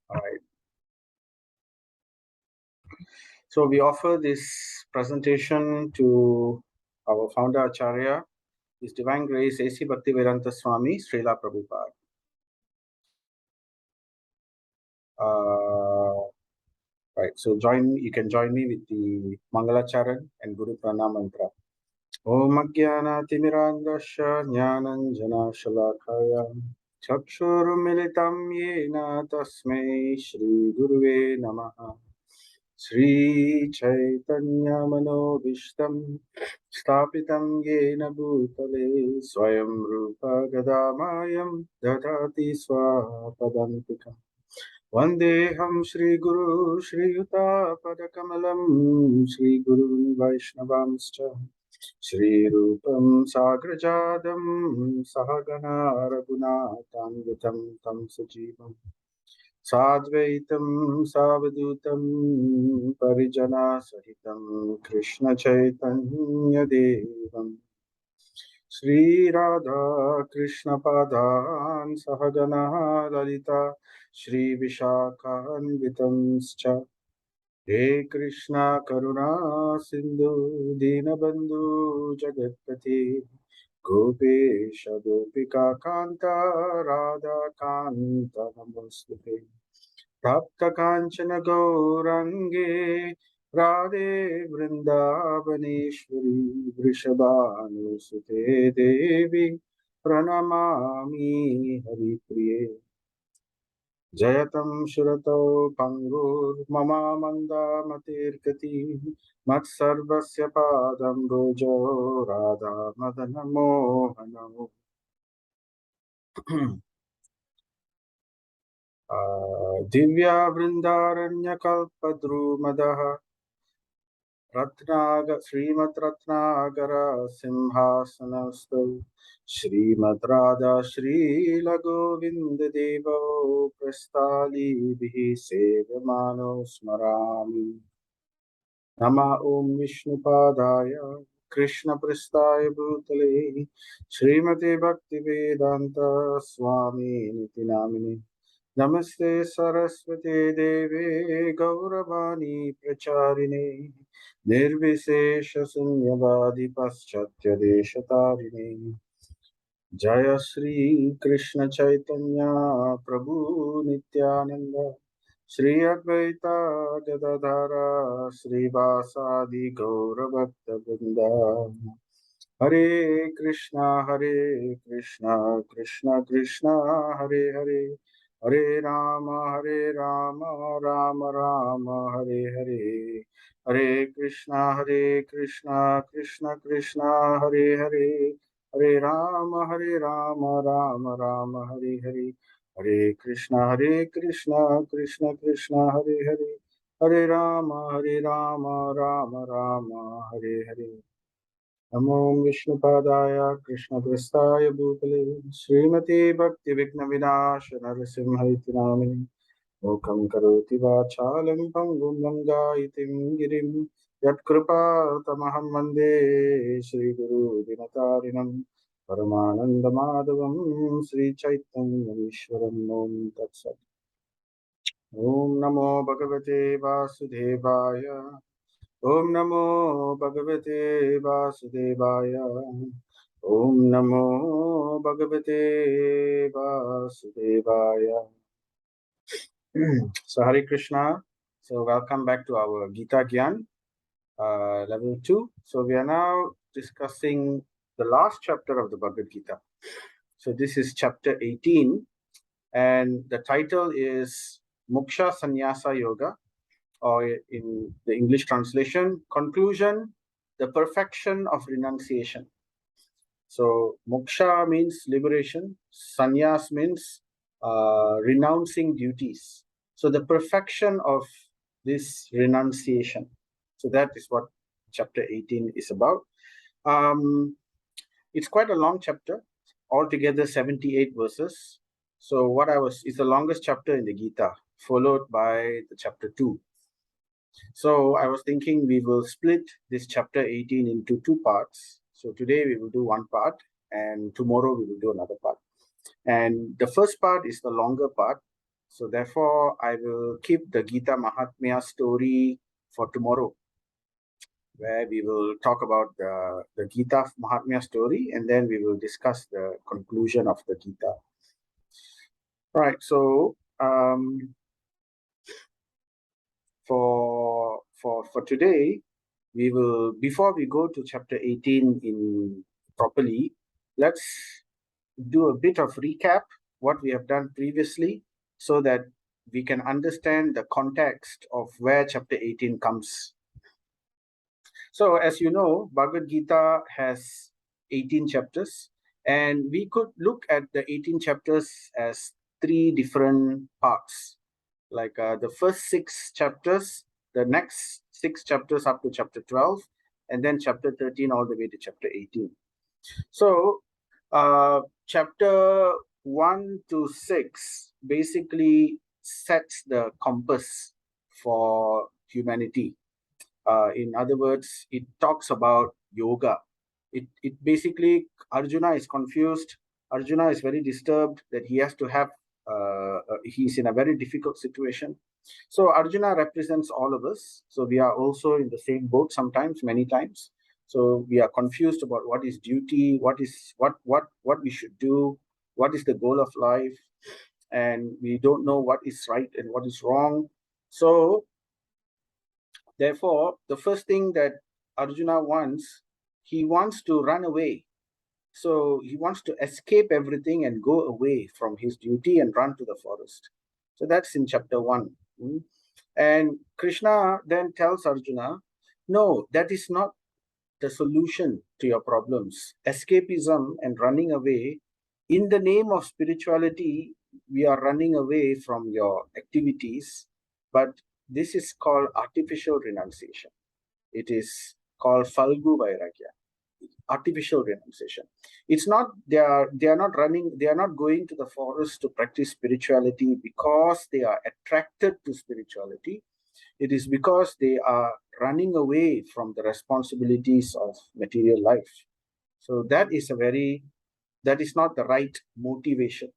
All right. So we offer this presentation to our founder Acharya, His Divine Grace A.C. Bhaktivedanta Swami, Srila Prabhupada. Right. So you can join me with the Mangalacharan and Guru Pranam mantra. Om Ajnana Timirandasya Jnananjana Shalakaya Chakshurumilitam Yena Tasmai Shri Guruve Namaha. Sri Chaitanya Manobishtam Stapitam Yena Bhutale Swayam Rupa Gadamayam Dadati Swapadantikam Vandeham Shri Guru Shri Yuta Padakamalam Shri Guru Vaishnavamscha Shri Rupam Sagrajadam Sahagana Raghunatanvitam Tam Sajivam Sadvaitam Savadutam Parijana Sahitam Krishna Chaitanya Devam Shri Radha Krishna Padan Sahagana Lalita Shri Vishakhanvitamscha He Krishna Karuna Sindhu Dinabandhu Jagatpati Gopesha Gopika Kanta Radha Kanta Namaste Tapta Kanchana Gaurange Radhe Vrindavaneshwari Vrishabhanu Sute Devi Pranamami Haripriye Jayatam Shurato Pangur Mama Manda Matirkati Matsarvasya Padam Rojo Radha Madana Mohanam Divya Vrindaranya Kalpadrumadaha Srimad Ratnagara Simhasanastu Srimad Radha Shri Lagovinda Devo Prastali Bihi Sevamano Smarami Nama Om Vishnu Padaya Krishna Prastaya Bhutale Srimate Bhakti Vedanta Swami Niti Namini Namaste Saraswati Devi Gauravani Pracharine Nirvisesha Sunyavadi Paschatya Deshatarine Jaya Sri Krishna Chaitanya Prabhu Nityananda Sri Advaita Gadadhara Sri Vasadi Gauravakta Vrinda Hare Krishna Krishna Krishna Hare Hare Hare Rama Rama Rama Hare Hare Hare Krishna Krishna Krishna Hare Hare Hare Rama Rama Hare Hare Hare Krishna Krishna Krishna Hare Hare Hare Rama Rama Hare Hare Namo Vishnupadaya Krishna Prastaya Bhutale Srimati Bhakti Vigna Vinasha Narasimhaiti Namini Mukam Karoti Vachalam Pangum Langayitim Girim Yat Kripa Tamaham Vande Shri Guru Dinatarinam Paramananda Madhavam Sri Chaitanya Ishwaram Om Tat Sat Om Namo Bhagavate Vasudevaya Om Namo Bhagavate Vasudevaya Om Namo Bhagavate Vasudevaya. So Hare Krishna. So welcome back to our Gita Gyan, level 2. So we are now discussing the last chapter of the Bhagavad Gita. So this is chapter 18 and the title is Moksha Sannyasa Yoga, or in the English translation, conclusion, the perfection of renunciation. So moksha means liberation, sannyas means renouncing duties. So the perfection of this renunciation. So that is what chapter 18 is about. It's quite a long chapter, altogether 78 verses. So it's the longest chapter in the Gita, followed by the chapter 2. So I was thinking we will split this chapter 18 into 2 parts. So today we will do one part and tomorrow we will do another part. And the first part is the longer part. So therefore, I will keep the Gita Mahatmya story for tomorrow, where we will talk about the Gita Mahatmya story, and then we will discuss the conclusion of the Gita. Right. So for today, we will, before we go to chapter 18 in properly, let's do a bit of recap what we have done previously, so that we can understand the context of where chapter 18 comes. So as you know, Bhagavad Gita has 18 chapters, and we could look at the 18 chapters as three different parts. Like the first 6 chapters, the next 6 chapters up to chapter 12, and then chapter 13 all the way to chapter 18. So chapter 1 to 6 basically sets the compass for humanity. In other words, it talks about yoga. It basically, Arjuna is confused. Arjuna is very disturbed that he has to have, he's in a very difficult situation. So Arjuna represents all of us. So we are also in the same boat sometimes, many times. So we are confused about what is duty, what we should do, what is the goal of life, and we don't know what is right and what is wrong. So therefore, the first thing that Arjuna wants, he wants to run away. So he wants to escape everything and go away from his duty and run to the forest. So that's in chapter 1. And Krishna then tells Arjuna, no, that is not the solution to your problems. Escapism and running away, in the name of spirituality, we are running away from your activities, but this is called artificial renunciation. It is called Falgu Vairagya, artificial renunciation. It's not, they are not going to the forest to practice spirituality because they are attracted to spirituality. It is because they are running away from the responsibilities of material life. So that is not the right motivation.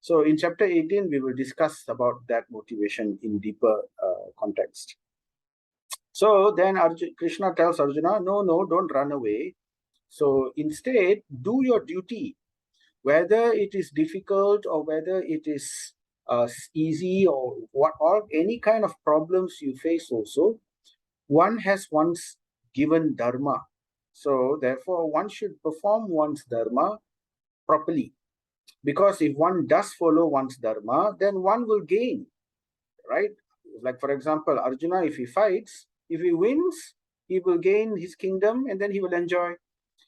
So in chapter 18, we will discuss about that motivation in deeper context. So then Krishna tells Arjuna, no, don't run away. So instead, do your duty, whether it is difficult or whether it is easy, or any kind of problems you face also, one has once given dharma. So therefore, one should perform one's dharma properly. Because if one does follow one's dharma, then one will gain, right? Like for example, Arjuna, if he fights, if he wins, he will gain his kingdom and then he will enjoy.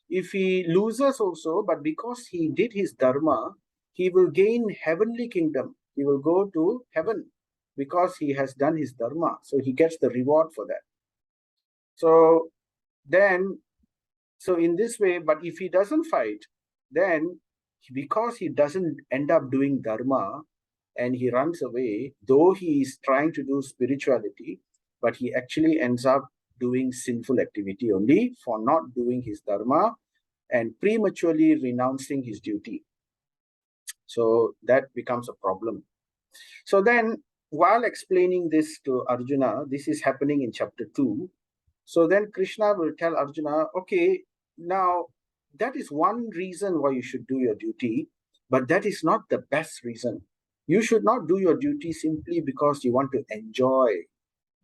If he loses also, but because he did his dharma, he will gain heavenly kingdom. He will go to heaven because he has done his dharma. So he gets the reward for that. So in this way, but if he doesn't fight, then because he doesn't end up doing dharma and he runs away, though he is trying to do spirituality, but he actually ends up doing sinful activity only for not doing his dharma and prematurely renouncing his duty. So that becomes a problem. So then, while explaining this to Arjuna, this is happening in chapter 2. So then Krishna will tell Arjuna, okay, now that is one reason why you should do your duty, but that is not the best reason. You should not do your duty simply because you want to enjoy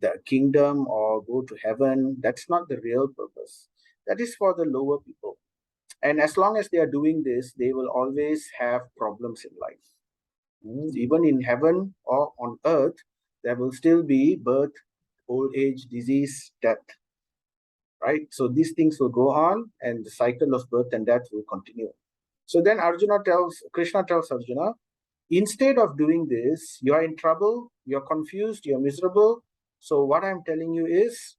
the kingdom or go to heaven. That's not the real purpose. That is for the lower people. And as long as they are doing this, they will always have problems in life. Even in heaven or on earth, there will still be birth, old age, disease, death. Right? So these things will go on and the cycle of birth and death will continue. So then Krishna tells Arjuna, instead of doing this, you are in trouble, you're confused, you're miserable. So what I'm telling you is,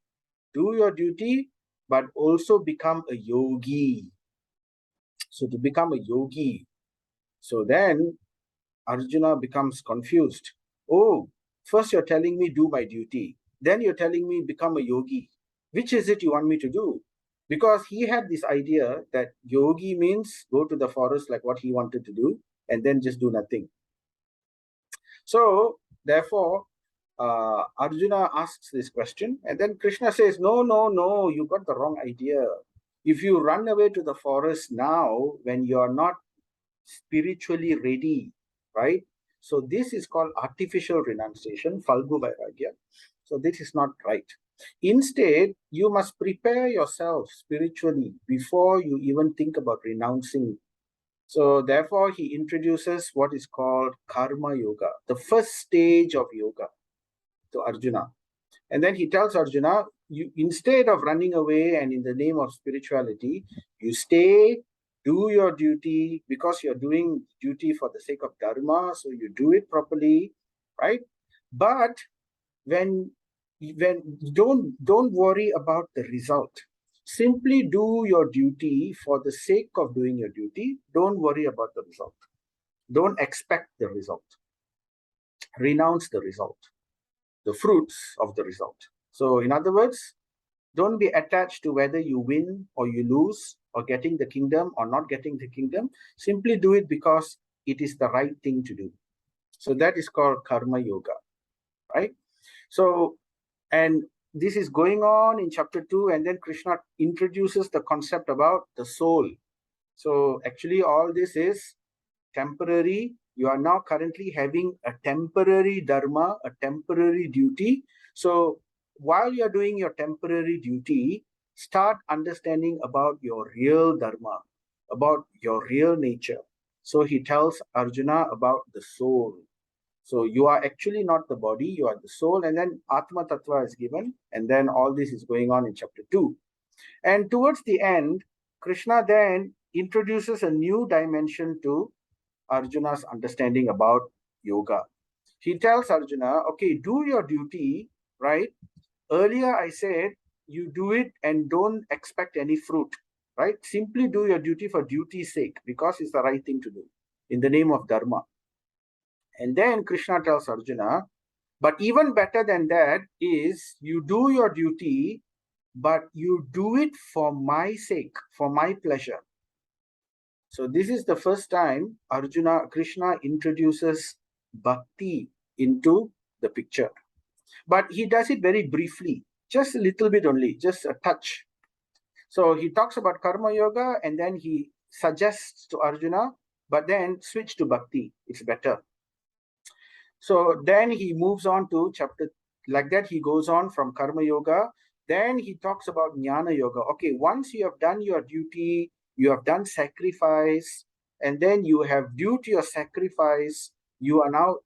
do your duty, but also become a yogi. So to become a yogi, so then Arjuna becomes confused. Oh, first you're telling me do my duty. Then you're telling me become a yogi. Which is it you want me to do? Because he had this idea that yogi means go to the forest like what he wanted to do and then just do nothing. So therefore, Arjuna asks this question, and then Krishna says, no, no, no, you got the wrong idea. If you run away to the forest now, when you are not spiritually ready, right? So this is called artificial renunciation, Falgu Vairagya. So this is not right. Instead, you must prepare yourself spiritually before you even think about renouncing. So therefore, he introduces what is called Karma Yoga, the first stage of yoga, to Arjuna. And then he tells Arjuna, you, instead of running away and in the name of spirituality, you stay, do your duty, because you're doing duty for the sake of dharma, so you do it properly, right? But when don't worry about the result. Simply do your duty for the sake of doing your duty. Don't worry about the result. Don't expect the result. Renounce the result, the fruits of the result. So in other words, don't be attached to whether you win or you lose, or getting the kingdom or not getting the kingdom. Simply do it because it is the right thing to do. So that is called karma yoga, right? So, and this is going on in chapter 2, and then Krishna introduces the concept about the soul. So actually all this is temporary. You are now currently having a temporary dharma, a temporary duty. So while you're doing your temporary duty, start understanding about your real dharma, about your real nature. So he tells Arjuna about the soul. So you are actually not the body, you are the soul. And then Atma Tattva is given. And then all this is going on in chapter 2. And towards the end, Krishna then introduces a new dimension to Arjuna's understanding about yoga. He tells Arjuna, okay, do your duty, right? Earlier I said, you do it and don't expect any fruit, right? Simply do your duty for duty's sake, because it's the right thing to do in the name of Dharma. And then Krishna tells Arjuna, but even better than that is you do your duty, but you do it for my sake, for my pleasure. So this is the first time Krishna introduces bhakti into the picture. But he does it very briefly, just a little bit only, just a touch. So he talks about karma yoga and then he suggests to Arjuna, but then switch to bhakti, it's better. So then he moves on to chapter, like that he goes on from karma yoga. Then he talks about jnana yoga. Okay, once you have done your duty, you have done sacrifice, and then you have, due to your sacrifice, you are now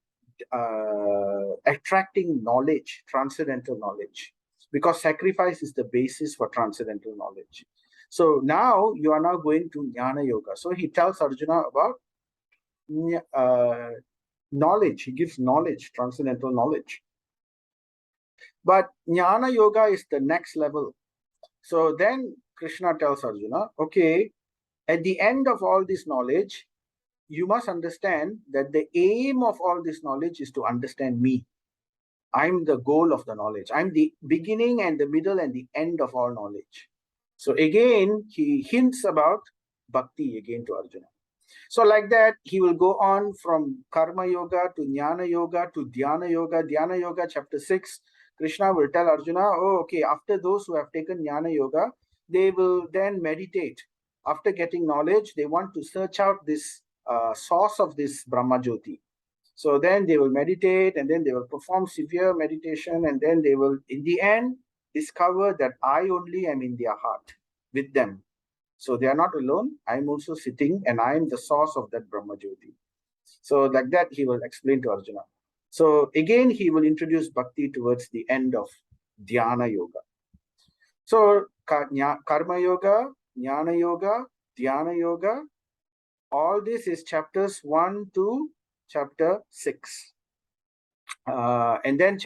attracting knowledge, transcendental knowledge, because sacrifice is the basis for transcendental knowledge. So now you are now going to jnana yoga. So he tells Arjuna about knowledge. He gives knowledge, transcendental knowledge. But jnana yoga is the next level. So then Krishna tells Arjuna, okay, at the end of all this knowledge, you must understand that the aim of all this knowledge is to understand me. I'm the goal of the knowledge. I'm the beginning and the middle and the end of all knowledge. So again, he hints about bhakti again to Arjuna. So like that, he will go on from karma yoga to jnana yoga to dhyana yoga. Dhyana yoga, chapter 6, Krishna will tell Arjuna, oh, okay, after those who have taken jnana yoga, they will then meditate. After getting knowledge, they want to search out this source of this Brahma Jyoti. So then they will meditate, and then they will perform severe meditation, and then they will, in the end, discover that I only am in their heart with them. So they are not alone. I'm also sitting, and I am the source of that Brahma Jyoti. So like that, he will explain to Arjuna. So again, he will introduce bhakti towards the end of dhyana yoga. So karma yoga, jnana yoga, dhyana yoga, all this is chapters 1 to chapter 6. And then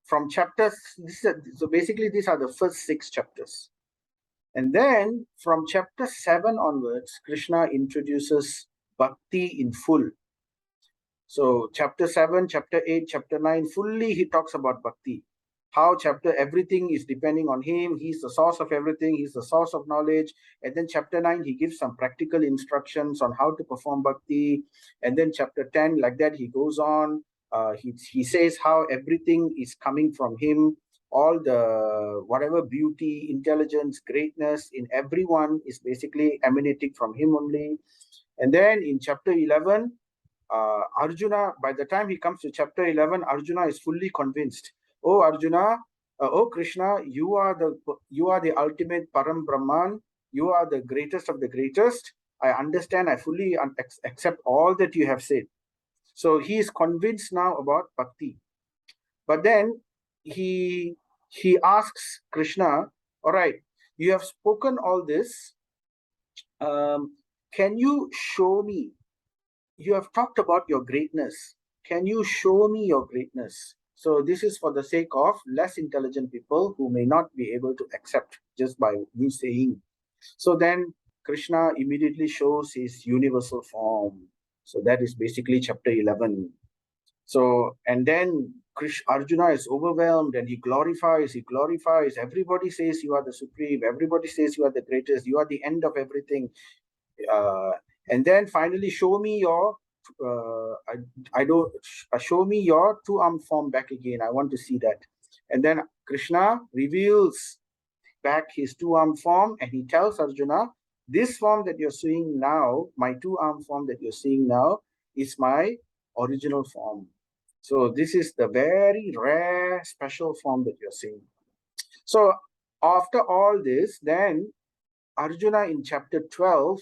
from chapters, so basically these are the first 6 chapters. And then from chapter 7 onwards, Krishna introduces bhakti in full. So chapter 7, chapter 8, chapter 9, fully he talks about bhakti. How everything is depending on him. He's the source of everything. He's the source of knowledge. And then chapter 9, he gives some practical instructions on how to perform bhakti. And then chapter 10, like that, he goes on. He says how everything is coming from him. All the whatever beauty, intelligence, greatness in everyone is basically emanating from him only. And then in chapter 11, Arjuna, by the time he comes to chapter 11, Arjuna is fully convinced. Oh Arjuna, oh Krishna, you are the ultimate Param Brahman. You are the greatest of the greatest. I understand. I fully accept all that you have said. So he is convinced now about bhakti. But then he asks Krishna, all right, you have spoken all this. Can you show me? You have talked about your greatness. Can you show me your greatness? So this is for the sake of less intelligent people who may not be able to accept just by me saying. So then Krishna immediately shows his universal form. So that is basically chapter 11. So, and then Arjuna is overwhelmed and he glorifies. Everybody says you are the supreme. Everybody says you are the greatest. You are the end of everything. And then finally, show me your, show me your two-armed form back again. I want to see that. And then Krishna reveals back his two-armed form and he tells Arjuna, this form that you're seeing now, my two-armed form that you're seeing now, is my original form. So this is the very rare, special form that you're seeing. So after all this, then Arjuna in chapter 12,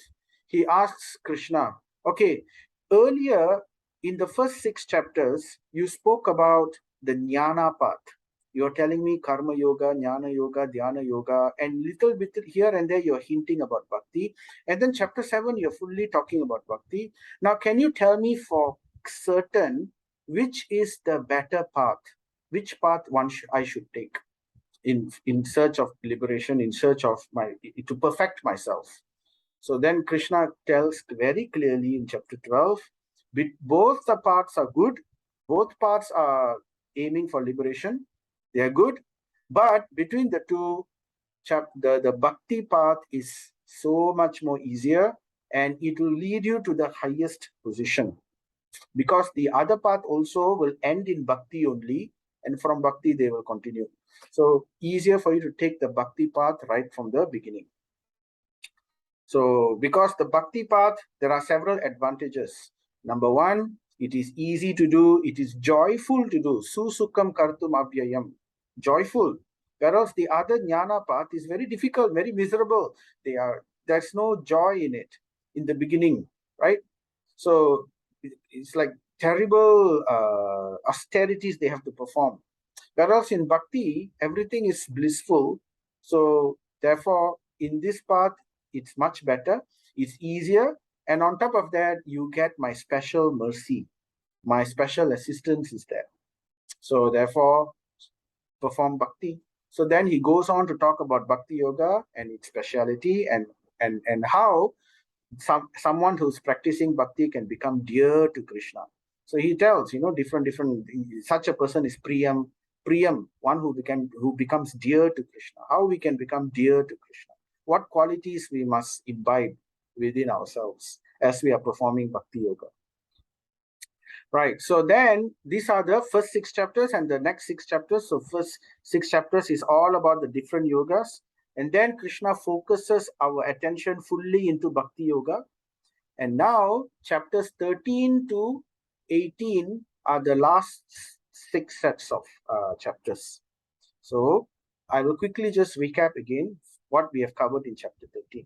he asks Krishna, okay, earlier in the first 6 chapters, you spoke about the jnana path. You're telling me karma yoga, jnana yoga, dhyana yoga, and little bit here and there you're hinting about bhakti. And then chapter 7, you're fully talking about bhakti. Now, can you tell me for certain which is the better path? Which path I should take in search of liberation, in search of to perfect myself? So then Krishna tells very clearly in chapter 12, both the paths are good, both paths are aiming for liberation, they are good, but between the two, the bhakti path is so much more easier and it will lead you to the highest position, because the other path also will end in bhakti only, and from bhakti they will continue. So easier for you to take the bhakti path right from the beginning. So because the bhakti path, there are several advantages. Number one, it is easy to do, it is joyful to do. Susukam kartum abhyayam. Joyful. Whereas the other jnana path is very difficult, very miserable. There's no joy in it in the beginning, right? So it's like terrible austerities they have to perform. Whereas in bhakti, everything is blissful. So therefore, in this path, it's much better, it's easier, and on top of that, you get my special mercy, my special assistance is there. So therefore, perform bhakti. So then he goes on to talk about bhakti yoga and its speciality, and how someone who's practicing bhakti can become dear to Krishna. So he tells, different, such a person is Priyam, one who becomes dear to Krishna. How we can become dear to Krishna? What qualities we must imbibe within ourselves as we are performing bhakti yoga. Right. So then these are the first 6 chapters and the next 6 chapters. So first 6 chapters is all about the different yogas. And then Krishna focuses our attention fully into bhakti yoga. And now chapters 13 to 18 are the last 6 sets of chapters. So I will quickly just recap again what we have covered in chapter 13.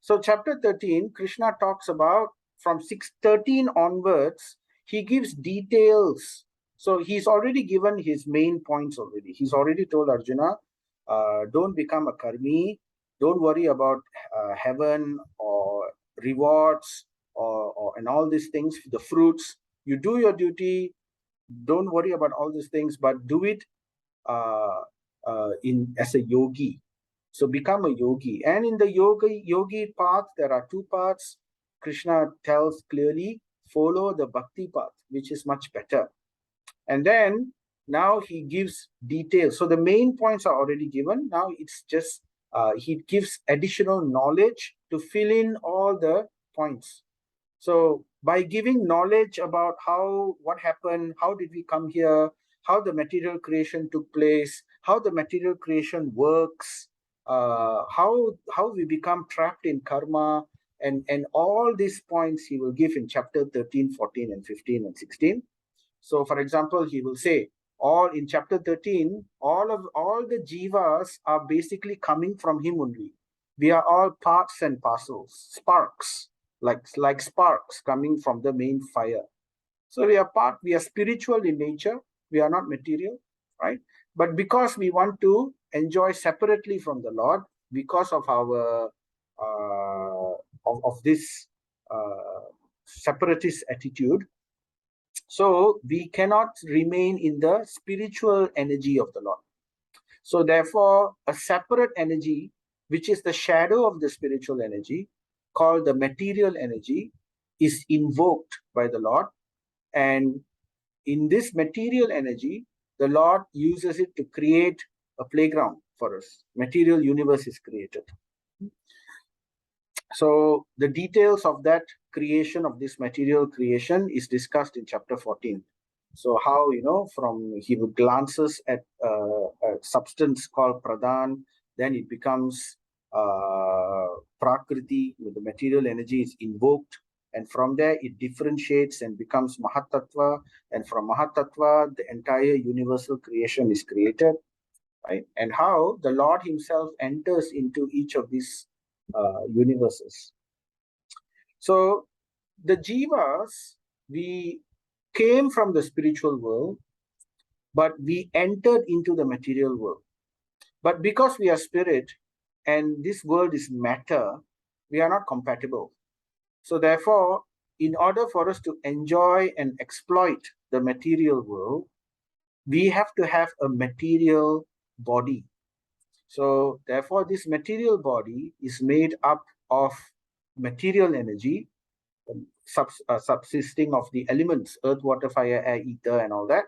So chapter 13, Krishna talks about from 6:13 onwards, he gives details. So he's already given his main points already. He's already told Arjuna, don't become a karmi, don't worry about heaven or rewards and all these things, the fruits. You do your duty, don't worry about all these things, but do it as a yogi. So become a yogi. And in the yogi path, there are 2 paths. Krishna tells clearly, follow the bhakti path, which is much better. And then now he gives details. So the main points are already given. Now it's just, he gives additional knowledge to fill in all the points. So by giving knowledge about what happened, how did we come here, how the material creation took place, how the material creation works, how we become trapped in karma, and all these points he will give in chapter 13, 14, and 15 and 16. So, for example, he will say, all in chapter 13, all the jivas are basically coming from him only. We are all parts and parcels, sparks, like sparks coming from the main fire. So we are spiritual in nature. We are not material, right? But because we want to enjoy separately from the Lord, because of our of this separatist attitude, so we cannot remain in the spiritual energy of the Lord. So therefore, a separate energy, which is the shadow of the spiritual energy, called the material energy, is invoked by the Lord. And in this material energy, the Lord uses it to create a playground for us. Material universe is created. So the details of that creation, of this material creation, is discussed in chapter 14. So how, he glances at a substance called pradhan, then it becomes prakriti, the material energy is invoked, and from there it differentiates and becomes mahatattva, and from mahatattva the entire universal creation is created, right? And how the Lord himself enters into each of these universes. So the jivas, we came from the spiritual world, but we entered into the material world. But because we are spirit and this world is matter, we are not compatible. So therefore, in order for us to enjoy and exploit the material world, we have to have a material body. So therefore, this material body is made up of material energy, subsisting of the elements, earth, water, fire, air, ether, and all that.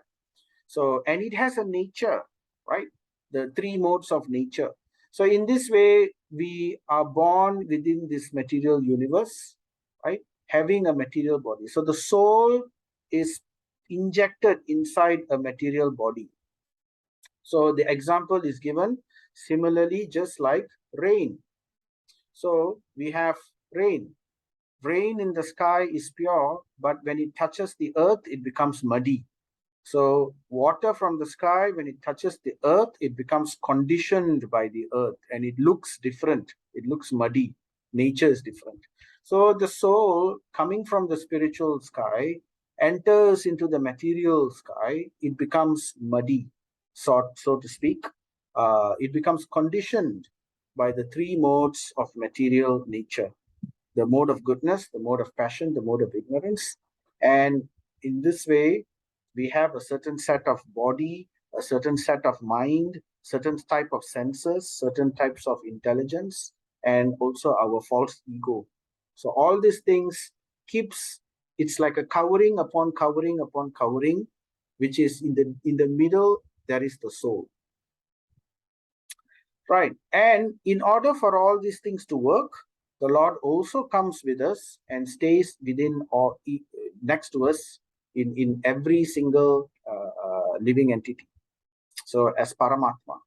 So, and it has a nature, right? The three modes of nature. So in this way, we are born within this material universe, right? Having a material body. So the soul is injected inside a material body. So the example is given similarly, just like rain. So we have rain. Rain in the sky is pure, but when it touches the earth, it becomes muddy. So water from the sky, when it touches the earth, it becomes conditioned by the earth and it looks different. It looks muddy. Nature is different. So the soul coming from the spiritual sky enters into the material sky. It becomes muddy, so to speak. It becomes conditioned by the three modes of material nature: the mode of goodness, the mode of passion, the mode of ignorance. And in this way, we have a certain set of body, a certain set of mind, certain type of senses, certain types of intelligence, and also our false ego. So all these things it's like a covering upon covering upon covering, which is in the middle, there is the soul. Right. And in order for all these things to work, the Lord also comes with us and stays within or next to us in every single living entity. So as Paramatma.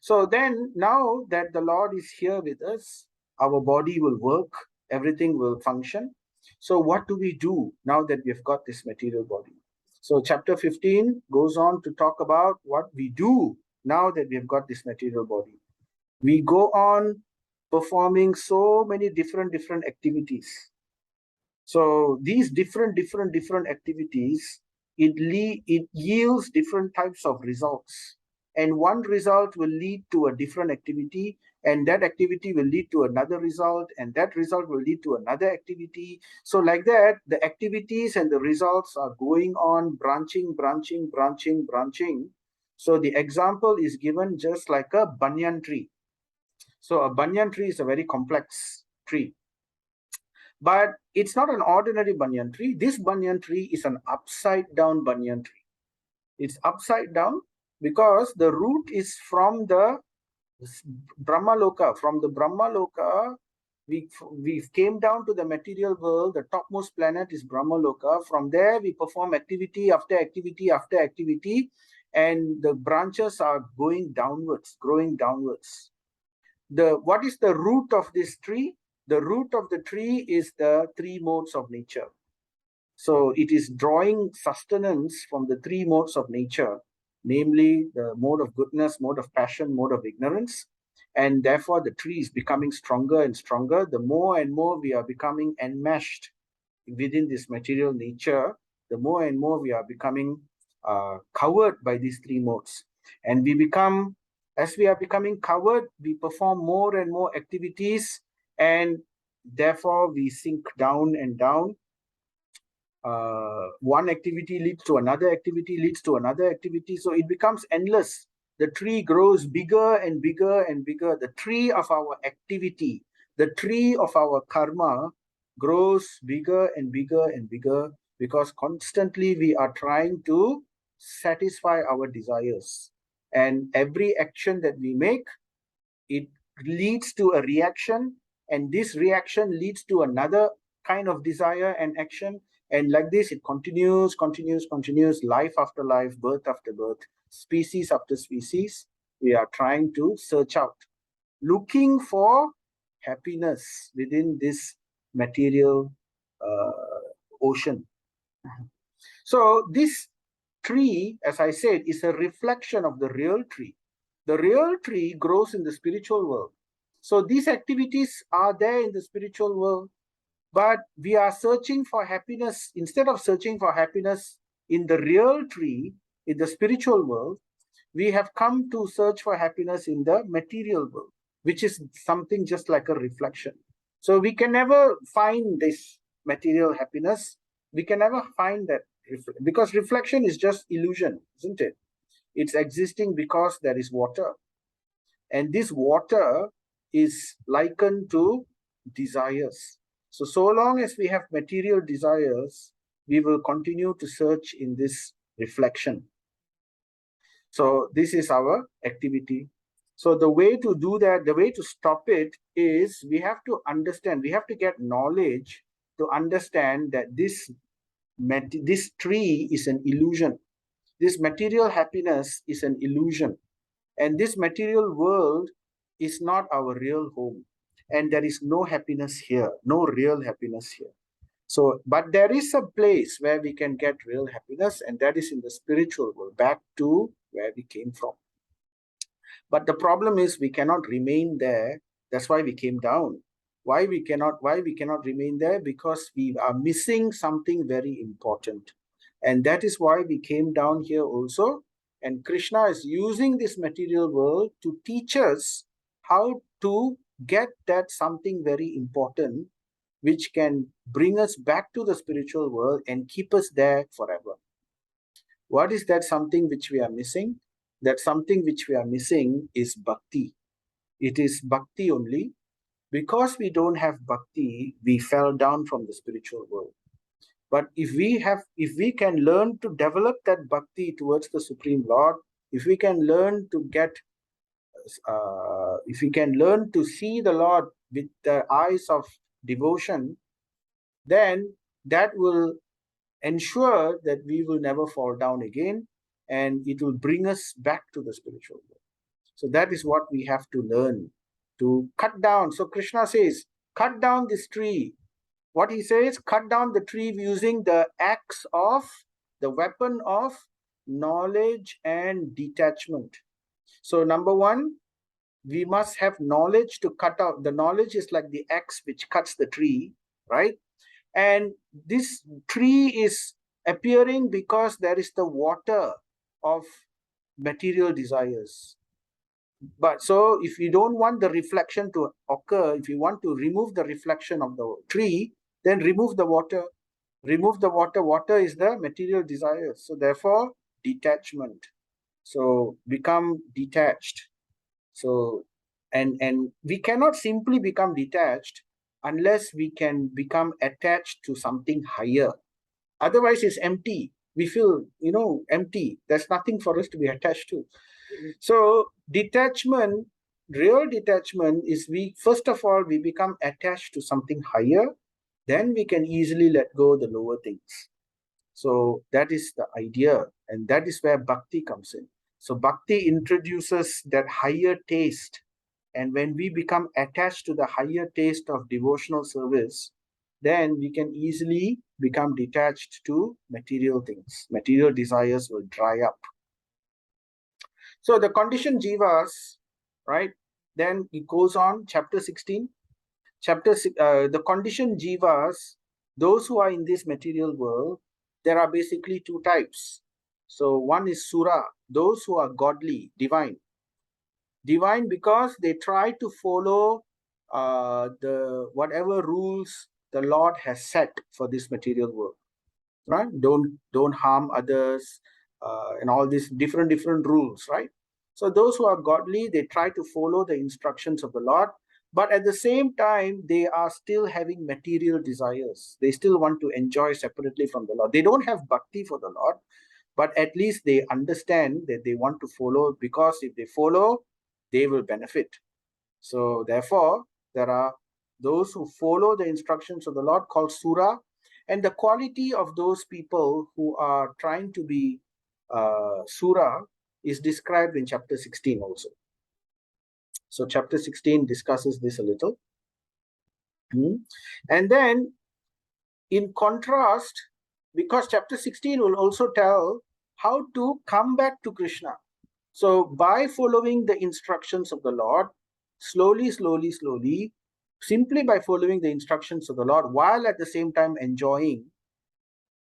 So then now that the Lord is here with us, our body will work, everything will function. So what do we do now that we've got this material body? So chapter 15 goes on to talk about what we do now that we've got this material body. We go on performing so many different activities. So these different activities, it yields different types of results. And one result will lead to a different activity, and that activity will lead to another result, and that result will lead to another activity. So like that, the activities and the results are going on, branching. So the example is given just like a banyan tree. So a banyan tree is a very complex tree. But it's not an ordinary banyan tree. This banyan tree is an upside down banyan tree. It's upside down because the root is from the Brahmaloka. From the Brahmaloka, we came down to the material world. The topmost planet is Brahmaloka. From there, we perform activity after activity after activity, and the branches are going downwards, growing downwards. What is the root of this tree? The root of the tree is the three modes of nature. So it is drawing sustenance from the three modes of nature, namely the mode of goodness, mode of passion, mode of ignorance. And therefore, the tree is becoming stronger and stronger. The more and more we are becoming enmeshed within this material nature, the more and more we are becoming covered by these three modes. And we become, as we are becoming covered, we perform more and more activities, and therefore we sink down and down. One activity leads to another activity, leads to another activity. So it becomes endless. The tree grows bigger and bigger and bigger. The tree of our activity, the tree of our karma grows bigger and bigger and bigger, because constantly we are trying to satisfy our desires. And every action that we make, it leads to a reaction, and this reaction leads to another kind of desire and action. And like this, it continues, life after life, birth after birth, species after species. We are trying to search out, looking for happiness within this material ocean. So this tree, as I said, is a reflection of the real tree. The real tree grows in the spiritual world. So these activities are there in the spiritual world, but we are searching for happiness. Instead of searching for happiness in the real tree, in the spiritual world, we have come to search for happiness in the material world, which is something just like a reflection. So we can never find this material happiness. We can never find that, because reflection is just illusion, isn't it? It's existing because there is water. And this water is likened to desires. So long as we have material desires, we will continue to search in this reflection. So this is our activity. So the way to do that, the way to stop it is, we have to understand, we have to get knowledge to understand that this tree is an illusion. This material happiness is an illusion. And this material world is not our real home. And there is no happiness here, no real happiness here. So, but there is a place where we can get real happiness, and that is in the spiritual world, back to where we came from. But the problem is we cannot remain there. That's why we came down. Why we cannot remain there? Because we are missing something very important. And that is why we came down here also. And Krishna is using this material world to teach us how to get that something very important, which can bring us back to the spiritual world and keep us there forever. What is that something which we are missing? That something which we are missing is bhakti. It is bhakti only. Because we don't have bhakti, we fell down from the spiritual world. But if we can learn to develop that bhakti towards the Supreme Lord, if we can learn to see the Lord with the eyes of devotion, then that will ensure that we will never fall down again, and it will bring us back to the spiritual world. So that is what we have to learn, to cut down. So Krishna says, cut down this tree. What he says, cut down the tree using the axe of, the weapon of knowledge and detachment. So number one, we must have knowledge to cut out. The knowledge is like the axe which cuts the tree, right? And this tree is appearing because there is the water of material desires. But so if you don't want the reflection to occur, if you want to remove the reflection of the tree, then remove the water. Remove the water. Water is the material desires. So therefore, detachment. So become detached. So and we cannot simply become detached unless we can become attached to something higher. Otherwise, it's empty. We feel, empty. There's nothing for us to be attached to. So detachment real detachment is first of all, we become attached to something higher, then we can easily let go the lower things. So that is the idea, and that is where bhakti comes in. So bhakti introduces that higher taste, and when we become attached to the higher taste of devotional service, then we can easily become detached to material things. Material desires will dry up. So the conditioned jivas, right? Then it goes on, chapter 16. The conditioned jivas, those who are in this material world, there are basically two types. So one is sura, those who are godly, divine. Divine because they try to follow the whatever rules the Lord has set for this material world. Right? Don't harm others, and all these different rules, right? So those who are godly, they try to follow the instructions of the Lord, but at the same time they are still having material desires. They still want to enjoy separately from the Lord. They don't have bhakti for the Lord, but at least they understand that they want to follow, because if they follow, they will benefit. So therefore, there are those who follow the instructions of the Lord, called Sura, and the quality of those people who are trying to be Sura is described in chapter 16 also. So chapter 16 discusses this a little. And then in contrast, because chapter 16 will also tell how to come back to Krishna. So by following the instructions of the Lord, slowly, simply by following the instructions of the Lord, while at the same time enjoying,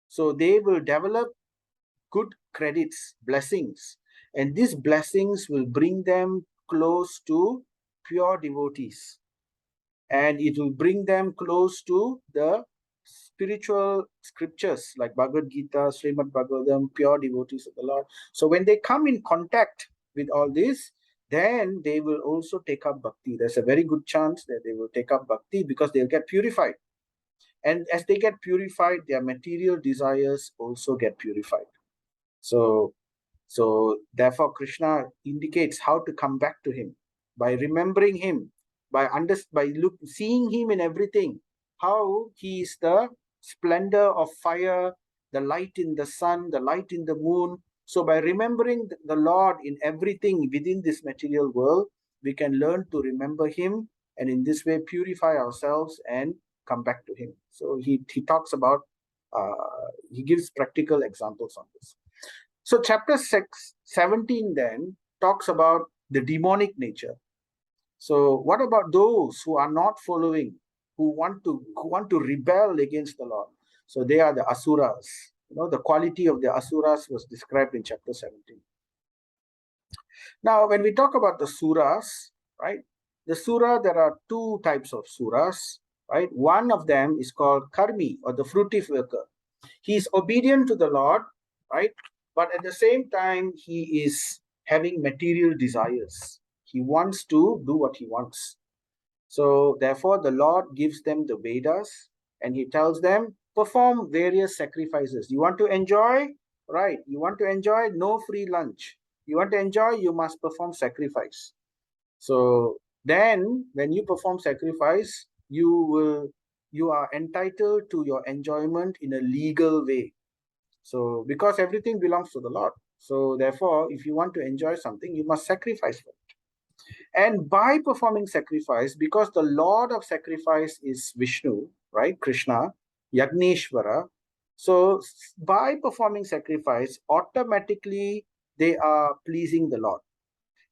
so they will develop good credits, blessings, and these blessings will bring them close to pure devotees, and it will bring them close to the spiritual scriptures like Bhagavad Gita, Srimad Bhagavatam, pure devotees of the Lord. So when they come in contact with all this, then they will also take up bhakti. There's a very good chance that they will take up bhakti because they'll get purified. And as they get purified, their material desires also get purified. So therefore, Krishna indicates how to come back to him by remembering him, by seeing him in everything, how he is the splendor of fire, the light in the sun, the light in the moon. So by remembering the Lord in everything within this material world, we can learn to remember him, and in this way purify ourselves and come back to him. So he talks about, he gives practical examples on this. So chapter 17 then talks about the demonic nature. So what about those who are not following, who want to rebel against the Lord? So they are the asuras. The quality of the asuras was described in chapter 17. Now, when we talk about the suras, right? The sura, there are two types of suras, right? One of them is called karmi, or the fruitive worker. He is obedient to the Lord, right? But at the same time, he is having material desires. He wants to do what he wants. So therefore, the Lord gives them the Vedas, and he tells them, perform various sacrifices. You want to enjoy? Right. You want to enjoy? No free lunch. You want to enjoy? You must perform sacrifice. So then when you perform sacrifice, you are entitled to your enjoyment in a legal way. So because everything belongs to the Lord. So therefore, if you want to enjoy something, you must sacrifice for it. And by performing sacrifice, because the Lord of sacrifice is Vishnu, right? Krishna, Yagneshwara. So by performing sacrifice, automatically they are pleasing the Lord.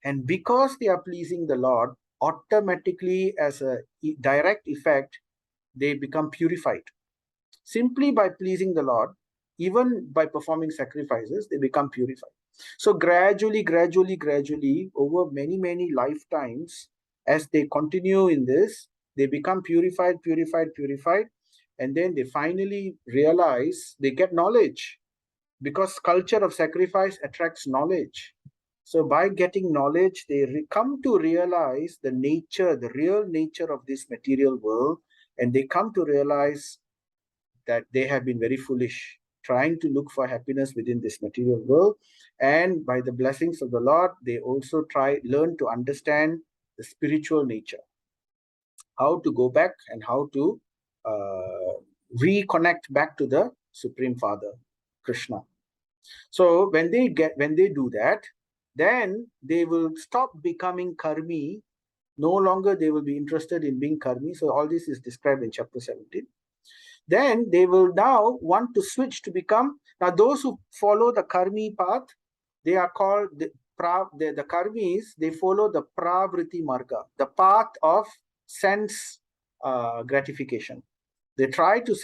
And because they are pleasing the Lord, automatically as a direct effect, they become purified. Simply by pleasing the Lord, even by performing sacrifices, they become purified. So gradually, over many lifetimes, as they continue in this, they become purified, and then they finally realize, they get knowledge, because culture of sacrifice attracts knowledge. So by getting knowledge, they come to realize the real nature of this material world, and they come to realize that they have been very foolish, trying to look for happiness within this material world. And by the blessings of the Lord, they also learn to understand the spiritual nature, how to go back and how to reconnect back to the Supreme Father, Krishna. So when they do that, then they will stop becoming karmi. No longer they will be interested in being karmi. So all this is described in chapter 17. Then they will now want to switch to become, now those who follow the karmi path, they are called the karmis, they follow the pravriti marga, the path of sense gratification. They try to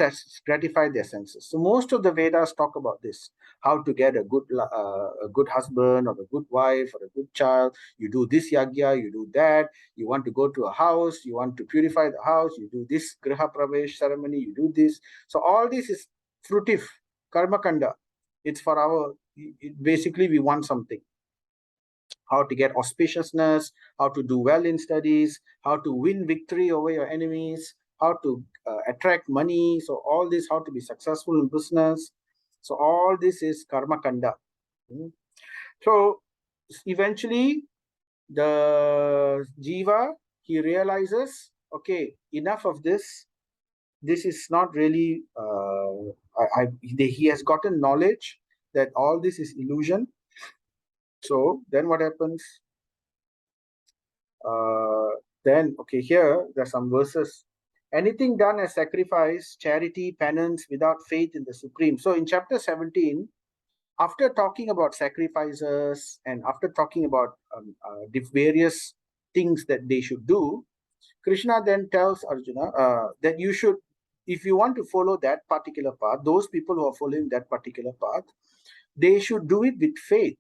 gratify their senses. So most of the Vedas talk about this, how to get a good husband or a good wife or a good child. You do this yagya, you do that. You want to go to a house, you want to purify the house, you do this griha pravesh ceremony, you do this. So all this is fruitive, karma kanda. It's for our, basically we want something. How to get auspiciousness, how to do well in studies, how to win victory over your enemies, how to attract money. So all this, how to be successful in business. So all this is karma kanda. So eventually the jiva, he realizes, okay, enough of this. This is not really, he has gotten knowledge that all this is illusion. So then what happens? Then, okay, here there are some verses. Anything done as sacrifice, charity, penance without faith in the Supreme. So in chapter 17, after talking about sacrifices and after talking about the various things that they should do, Krishna then tells Arjuna that you should, if you want to follow that particular path, those people who are following that particular path, they should do it with faith.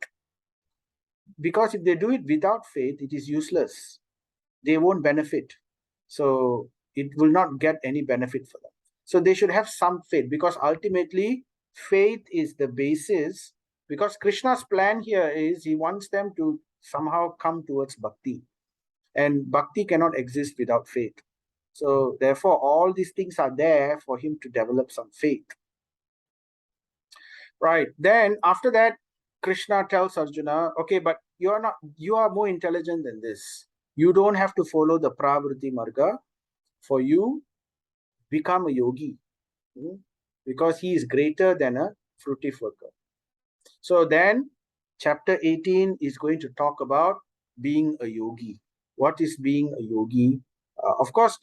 Because if they do it without faith, it is useless. They won't benefit. So it will not get any benefit for them. So they should have some faith, because ultimately faith is the basis. Because Krishna's plan here is he wants them to somehow come towards bhakti. And bhakti cannot exist without faith. So therefore, all these things are there for him to develop some faith. Right. Then after that, Krishna tells Arjuna, okay, but you are more intelligent than this. You don't have to follow the pravriti marga. For you, become a yogi. Because he is greater than a fruitive worker. So then, chapter 18 is going to talk about being a yogi. What is being a yogi? Of course,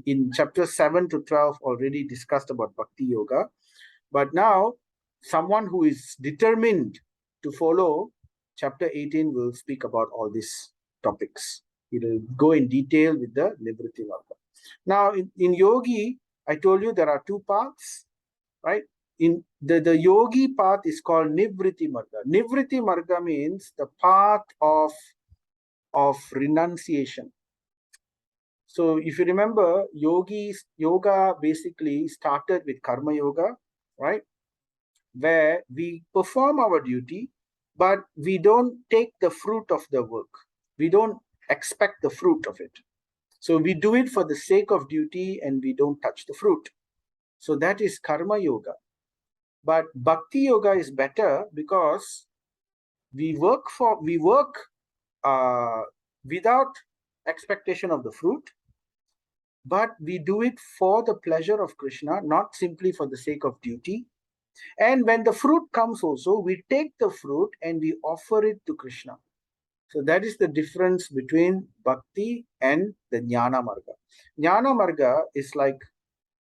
in chapters 7 to 12 already discussed about bhakti yoga. But now, someone who is determined to follow, chapter 18 will speak about all these topics. It will go in detail with the nivritti marga. Now, in yogi, I told you there are two paths, right? In the yogi path is called nivritti marga. Nivritti marga means the path of renunciation. So if you remember, yoga basically started with karma yoga, right? Where we perform our duty, but we don't take the fruit of the work. We don't expect the fruit of it. So we do it for the sake of duty and we don't touch the fruit. So that is karma yoga. But bhakti yoga is better because we work without expectation of the fruit, but we do it for the pleasure of Krishna, not simply for the sake of duty. And when the fruit comes also, we take the fruit and we offer it to Krishna. So that is the difference between bhakti and the jnana marga. Jnana marga is like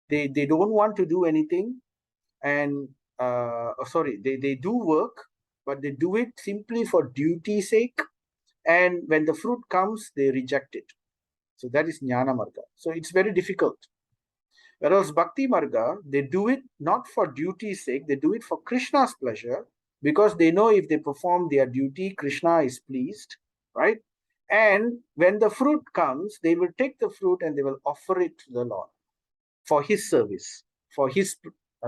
they don't want to do anything, and they do work, but they do it simply for duty's sake. And when the fruit comes, they reject it. So that is jnana marga. So it's very difficult. Whereas bhakti marga, they do it not for duty's sake, they do it for Krishna's pleasure, because they know if they perform their duty, Krishna is pleased, right? And when the fruit comes, they will take the fruit and they will offer it to the Lord for his service, for his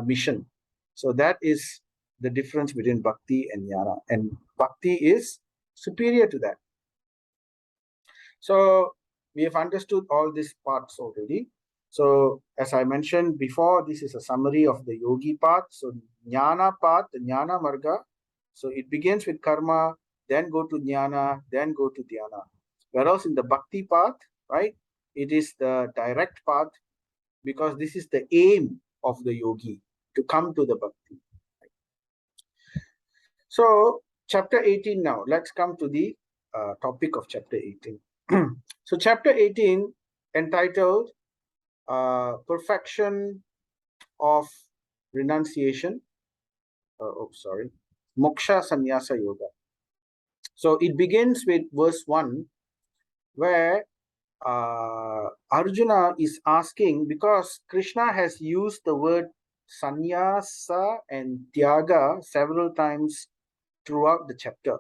mission. So that is the difference between bhakti and jnana. And bhakti is superior to that. So we have understood all these parts already. So as I mentioned before, this is a summary of the yogi path. So jnana path, the jnana marga. So it begins with karma, then go to jnana, then go to dhyana. Whereas in the bhakti path, right, it is the direct path, because this is the aim of the yogi, to come to the bhakti. So, chapter 18 now. Let's come to the topic of chapter 18. So, chapter 18 entitled Perfection of Renunciation. Moksha Sannyasa Yoga. So, it begins with verse 1, where Arjuna is asking, because Krishna has used the word sannyasa and tyaga several times throughout the chapter.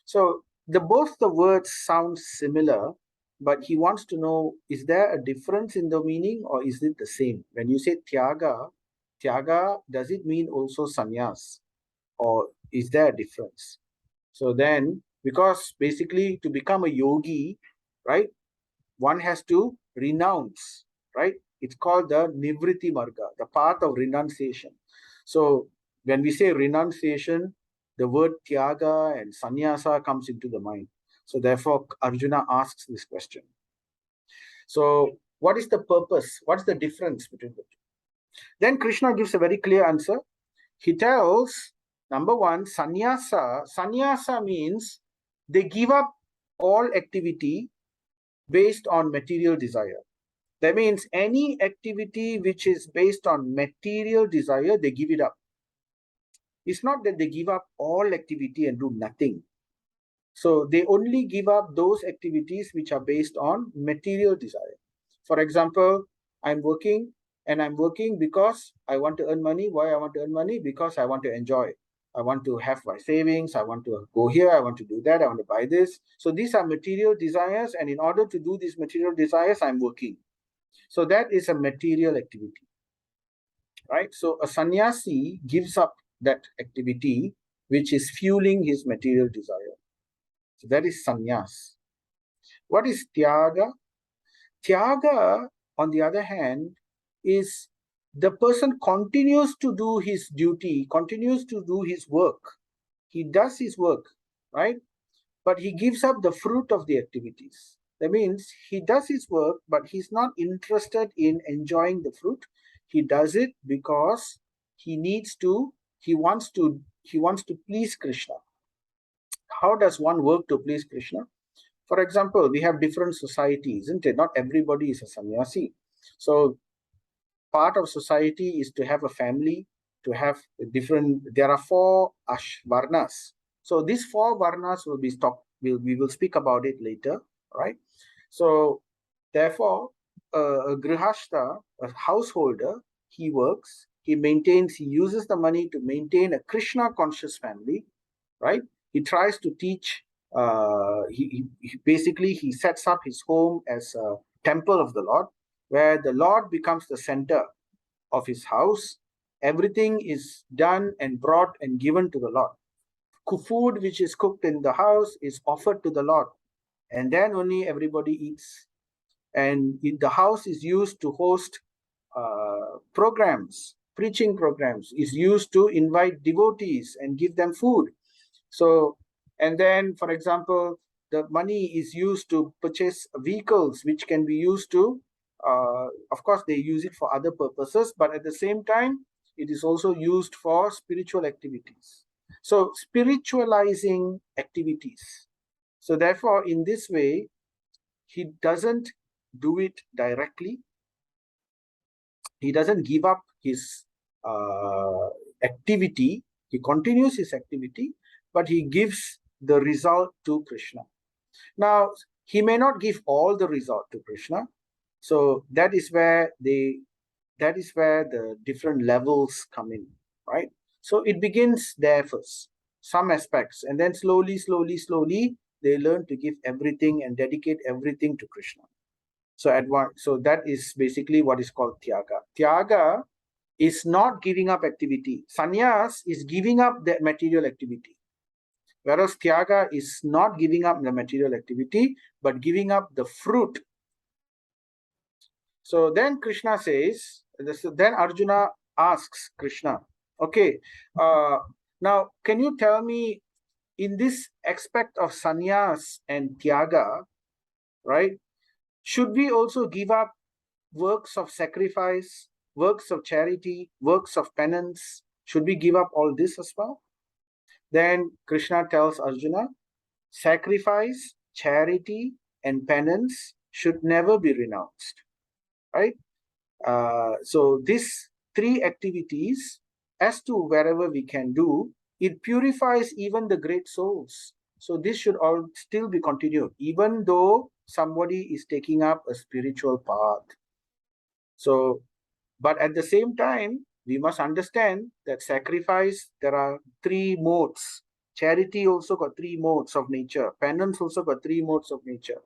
So both the words sound similar, but he wants to know, is there a difference in the meaning, or is it the same? When you say tyaga, does it mean also sannyas, or is there a difference? So then, because basically to become a yogi, right, one has to renounce, right? It's called the Nivritti Marga, the path of renunciation. So when we say renunciation, the word Tyaga and Sannyasa comes into the mind. So therefore, Arjuna asks this question. So what is the purpose? What's the difference between the two? Then Krishna gives a very clear answer. He tells, number one, Sannyasa. Sannyasa means they give up all activity based on material desire. That means any activity which is based on material desire, they give it up. It's not that they give up all activity and do nothing. So they only give up those activities which are based on material desire. For example, I'm working because I want to earn money. Why I want to earn money? Because I want to enjoy. I want to have my savings. I want to go here. I want to do that. I want to buy this. So these are material desires. And in order to do these material desires, I'm working. So that is a material activity, right? So a sannyasi gives up that activity which is fueling his material desire. So that is sannyas. What is tyaga? Tyaga, on the other hand, is the person continues to do his duty, continues to do his work. He does his work, right? But he gives up the fruit of the activities. That means he does his work, but he's not interested in enjoying the fruit. He does it because he wants to please Krishna. How does one work to please Krishna? For example, we have different societies, isn't it? Not everybody is a sannyasi. So part of society is to have a family, to have there are four varnas. So these four varnas will be stopped. We will speak about it later, right? So therefore, a grihastha, a householder, he works, he uses the money to maintain a Krishna conscious family, right? He tries to teach, basically he sets up his home as a temple of the Lord, where the Lord becomes the center of his house. Everything is done and brought and given to the Lord. Food which is cooked in the house is offered to the Lord, and then only everybody eats. And the house is used to host programs, preaching programs, is used to invite devotees and give them food. So, and then, for example, the money is used to purchase vehicles which can be used to, of course, they use it for other purposes, but at the same time, it is also used for spiritual activities. So, spiritualizing activities. So, therefore, in this way, he doesn't do it directly. He doesn't give up his activity. He continues his activity, but he gives the result to Krishna. Now, he may not give all the result to Krishna. So that is where the different levels come in, right? So it begins there first, some aspects, and then slowly, they learn to give everything and dedicate everything to Krishna. So that is basically what is called tyaga. Tyaga is not giving up activity. Sannyas is giving up the material activity. Whereas tyaga is not giving up the material activity, but giving up the fruit. So then Krishna says, then Arjuna asks Krishna, okay, now can you tell me, in this aspect of sannyas and tyaga, right? Should we also give up works of sacrifice, works of charity, works of penance? Should we give up all this as well? Then Krishna tells Arjuna, sacrifice, charity, and penance should never be renounced, right? So these three activities, as to wherever we can do, it purifies even the great souls. So this should all still be continued, even though somebody is taking up a spiritual path. So, but at the same time, we must understand that sacrifice, there are three modes. Charity also got three modes of nature. Penance also got three modes of nature.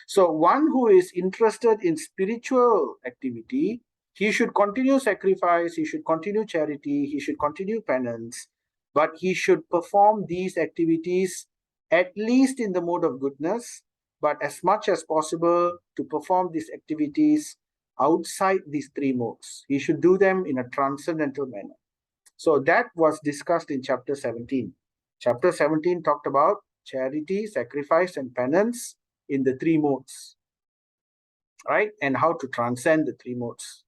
So one who is interested in spiritual activity, he should continue sacrifice, he should continue charity, he should continue penance, but he should perform these activities at least in the mode of goodness, but as much as possible to perform these activities outside these three modes. He should do them in a transcendental manner. So that was discussed in chapter 17. Chapter 17 talked about charity, sacrifice, and penance in the three modes, right? And how to transcend the three modes.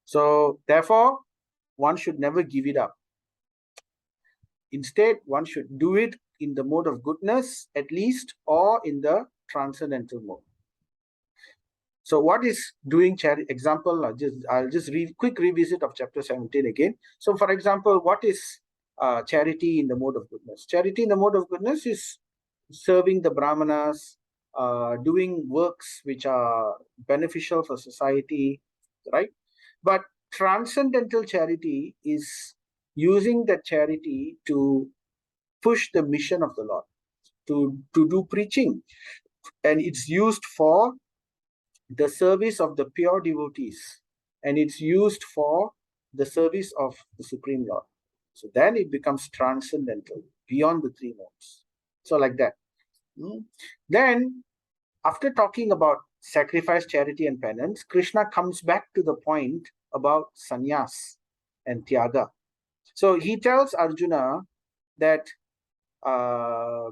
So therefore, one should never give it up. Instead, one should do it in the mode of goodness, at least, or in the transcendental mode. So what is doing charity? Example, I'll just read quick revisit of chapter 17 again. So for example, what is charity in the mode of goodness? Charity in the mode of goodness is serving the brahmanas, doing works which are beneficial for society, right? But transcendental charity is using that charity to push the mission of the Lord, to do preaching. And it's used for the service of the pure devotees, and it's used for the service of the Supreme Lord. So then it becomes transcendental, beyond the three modes. So like that. Then, after talking about sacrifice, charity, and penance, Krishna comes back to the point about sannyas and tyaga. So he tells Arjuna that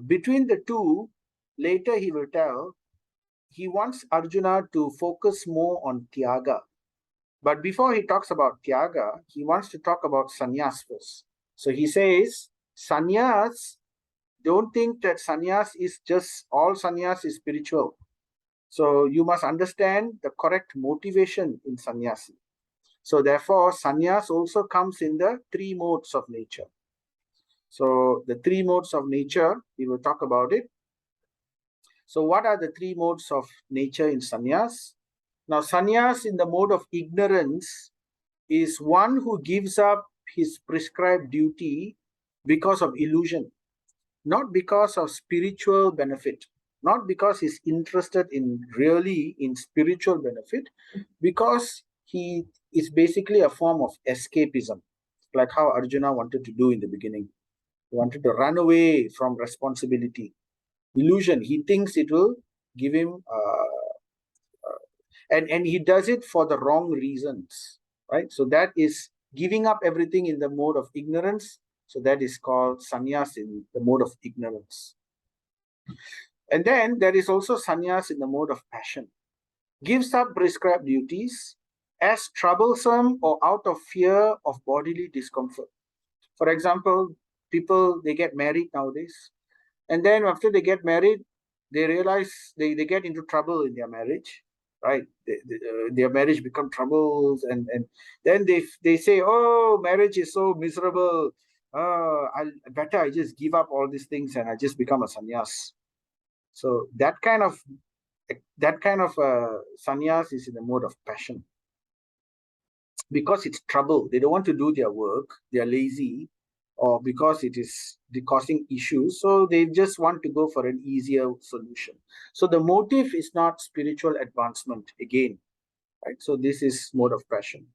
between the two, later he will tell, he wants Arjuna to focus more on tyaga. But before he talks about tyaga, he wants to talk about sannyas first. So he says, sannyas, don't think that sannyas is just, all sannyas is spiritual. So you must understand the correct motivation in sannyasi. So therefore, sannyas also comes in the three modes of nature. So the three modes of nature, we will talk about it. So what are the three modes of nature in sannyas? Now, sannyas in the mode of ignorance is one who gives up his prescribed duty because of illusion, not because of spiritual benefit, not because he's interested in really in spiritual benefit, because he is basically a form of escapism, like how Arjuna wanted to do in the beginning. He wanted to run away from responsibility. Illusion, he thinks it will give him and he does it for the wrong reasons, right? So that is giving up everything in the mode of ignorance. So that is called sannyas in the mode of ignorance. And then there is also sannyas in the mode of passion. Gives up prescribed duties as troublesome or out of fear of bodily discomfort. For example, people, they get married nowadays, and then after they get married, they realize they get into trouble in their marriage, right? Their marriage become troubles, and then they say, oh, marriage is so miserable. I better I just give up all these things and I just become a sannyas. So that kind of sannyas is in the mode of passion, because it's trouble. They don't want to do their work. They are lazy, or because it is causing issues. So they just want to go for an easier solution. So the motive is not spiritual advancement again, right? So this is mode of passion.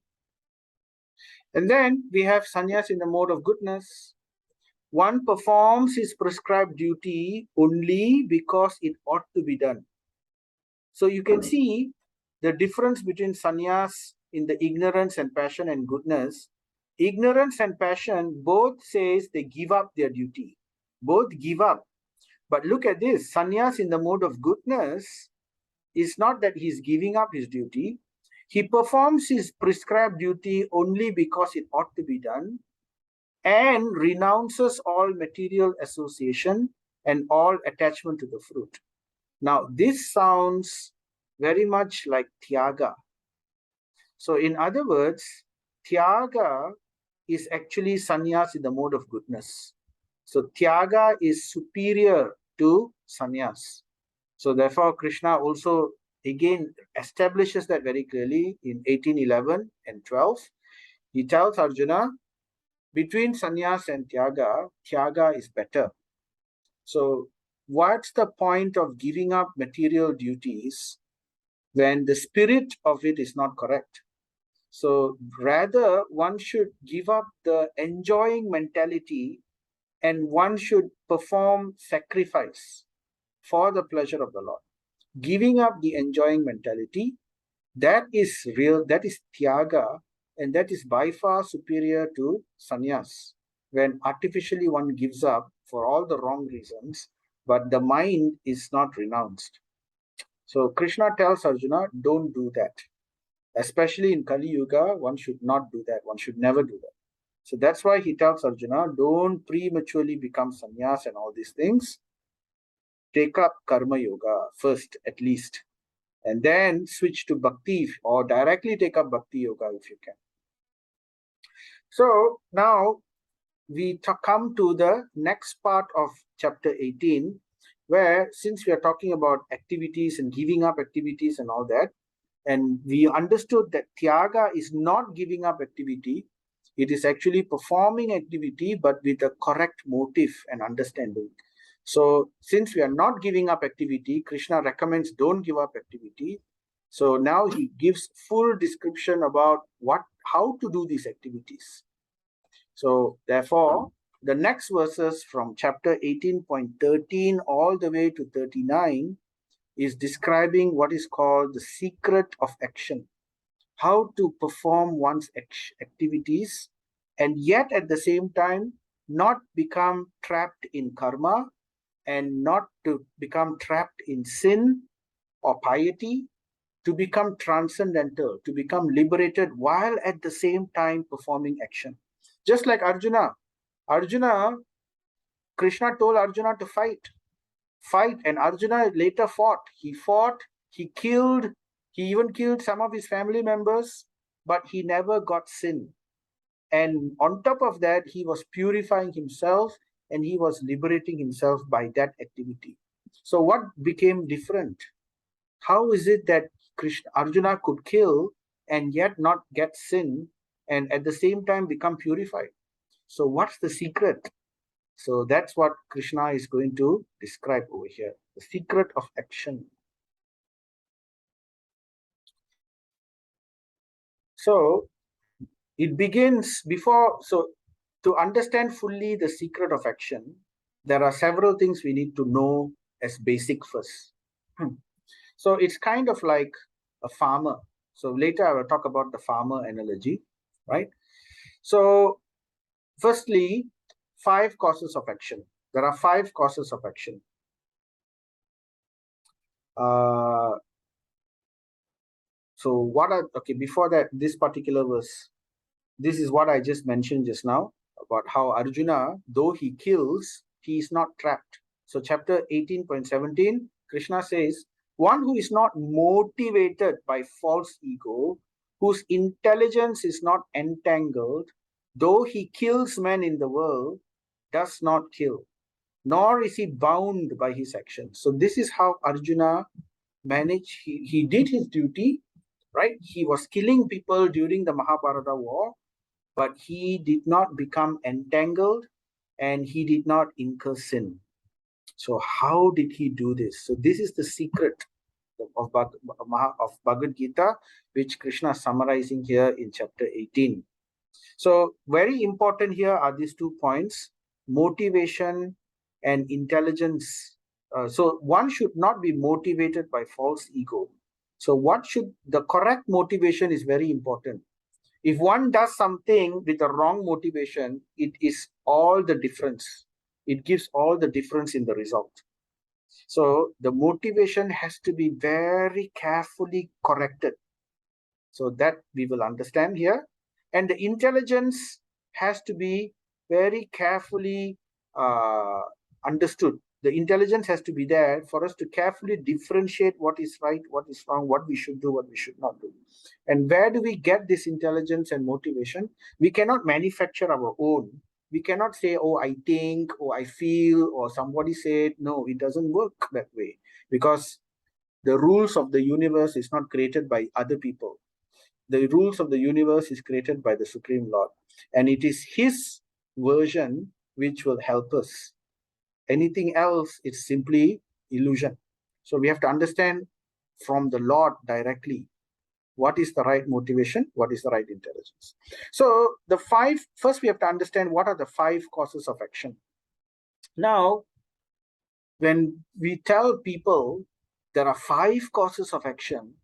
And then we have sannyas in the mode of goodness. One performs his prescribed duty only because it ought to be done. So you can see the difference between sannyas in the ignorance and passion and goodness. Ignorance and passion both says they give up their duty. Both give up. But look at this, sannyas in the mode of goodness, is not that he's giving up his duty. He performs his prescribed duty only because it ought to be done, and renounces all material association and all attachment to the fruit. Now, this sounds very much like Tyaga. So, in other words, Tyaga is actually sannyas in the mode of goodness. So, Tyaga is superior to sannyas. So, therefore, Krishna also again establishes that very clearly in 18:11 and 12. He tells Arjuna, between sannyas and Tyaga, Tyaga is better. So, what's the point of giving up material duties when the spirit of it is not correct? So, rather, one should give up the enjoying mentality and one should perform sacrifice for the pleasure of the Lord. Giving up the enjoying mentality, that is real, that is Tyaga, and that is by far superior to sannyas. When artificially one gives up for all the wrong reasons, but the mind is not renounced. So Krishna tells Arjuna, don't do that. Especially in Kali Yuga, one should not do that. One should never do that. So that's why he tells Arjuna, don't prematurely become sannyas and all these things. Take up karma yoga first, at least. And then switch to bhakti or directly take up bhakti yoga if you can. So now we come to the next part of chapter 18, where since we are talking about activities and giving up activities and all that, and we understood that Tyaga is not giving up activity, it is actually performing activity but with a correct motive and understanding. So since we are not giving up activity, Krishna recommends don't give up activity. So now he gives full description about how to do these activities. So therefore, the next verses from chapter 18.13 all the way to 39 is describing what is called the secret of action, how to perform one's activities and yet at the same time not become trapped in karma and not to become trapped in sin or piety, to become transcendental, to become liberated while at the same time performing action. Just like Arjuna, Krishna told Arjuna to fight, and Arjuna later fought. He killed, he even killed some of his family members, but he never got sin. And on top of that, he was purifying himself and he was liberating himself by that activity. So what became different? How is it that Arjuna could kill and yet not get sin and at the same time become purified? So what's the secret? So that's what Krishna is going to describe over here, the secret of action. So it begins before, so to understand fully the secret of action, there are several things we need to know as basic first. So it's kind of like a farmer. So later I will talk about the farmer analogy, right? So firstly, 5 causes of action. There are 5 causes of action. So before that, this particular verse, this is what I just mentioned just now about how Arjuna, though he kills, he is not trapped. So chapter 18.17, Krishna says, one who is not motivated by false ego, whose intelligence is not entangled, though he kills men in the world, does not kill, nor is he bound by his actions. So this is how Arjuna managed, he did his duty, right? He was killing people during the Mahabharata war, but he did not become entangled and he did not incur sin. So how did he do this? So this is the secret of Bhagavad Gita, which Krishna is summarizing here in chapter 18. So very important here are these 2 points, motivation and intelligence. So one should not be motivated by false ego. So the correct motivation is very important. If one does something with a wrong motivation, it is all the difference. It gives all the difference in the result. So the motivation has to be very carefully corrected. So that we will understand here. And the intelligence has to be very carefully understood. The intelligence has to be there for us to carefully differentiate what is right, what is wrong, what we should do, what we should not do. And where do we get this intelligence and motivation? We cannot manufacture our own. We cannot say, oh, I think, or I feel, or somebody said. No, it doesn't work that way, because the rules of the universe is not created by other people. The rules of the universe is created by the Supreme Lord, and it is his version which will help us. Anything else is simply illusion. So we have to understand from the Lord directly what is the right motivation, what is the right intelligence. So the first we have to understand what are the 5 causes of action. Now, when we tell people there are 5 causes of action,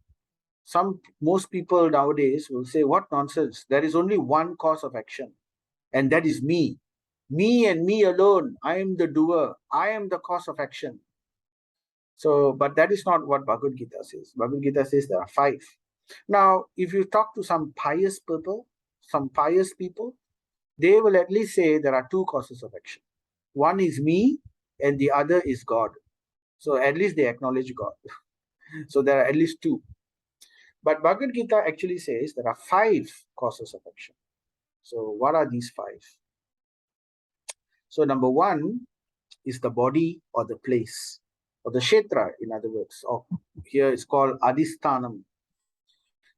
most people nowadays will say, what nonsense, there is only one cause of action, and that is me and me alone. I am the doer, I am the cause of action. So, but that is not what Bhagavad Gita says. Bhagavad Gita says there are 5. Now, if you talk to some pious people, they will at least say there are 2 causes of action. One is me and the other is God. So at least they acknowledge God. So there are at least 2. But Bhagavad Gita actually says there are 5 causes of action. So what are these 5? So number 1 is the body or the place, or the kshetra, in other words. Or here it's called adhisthanam.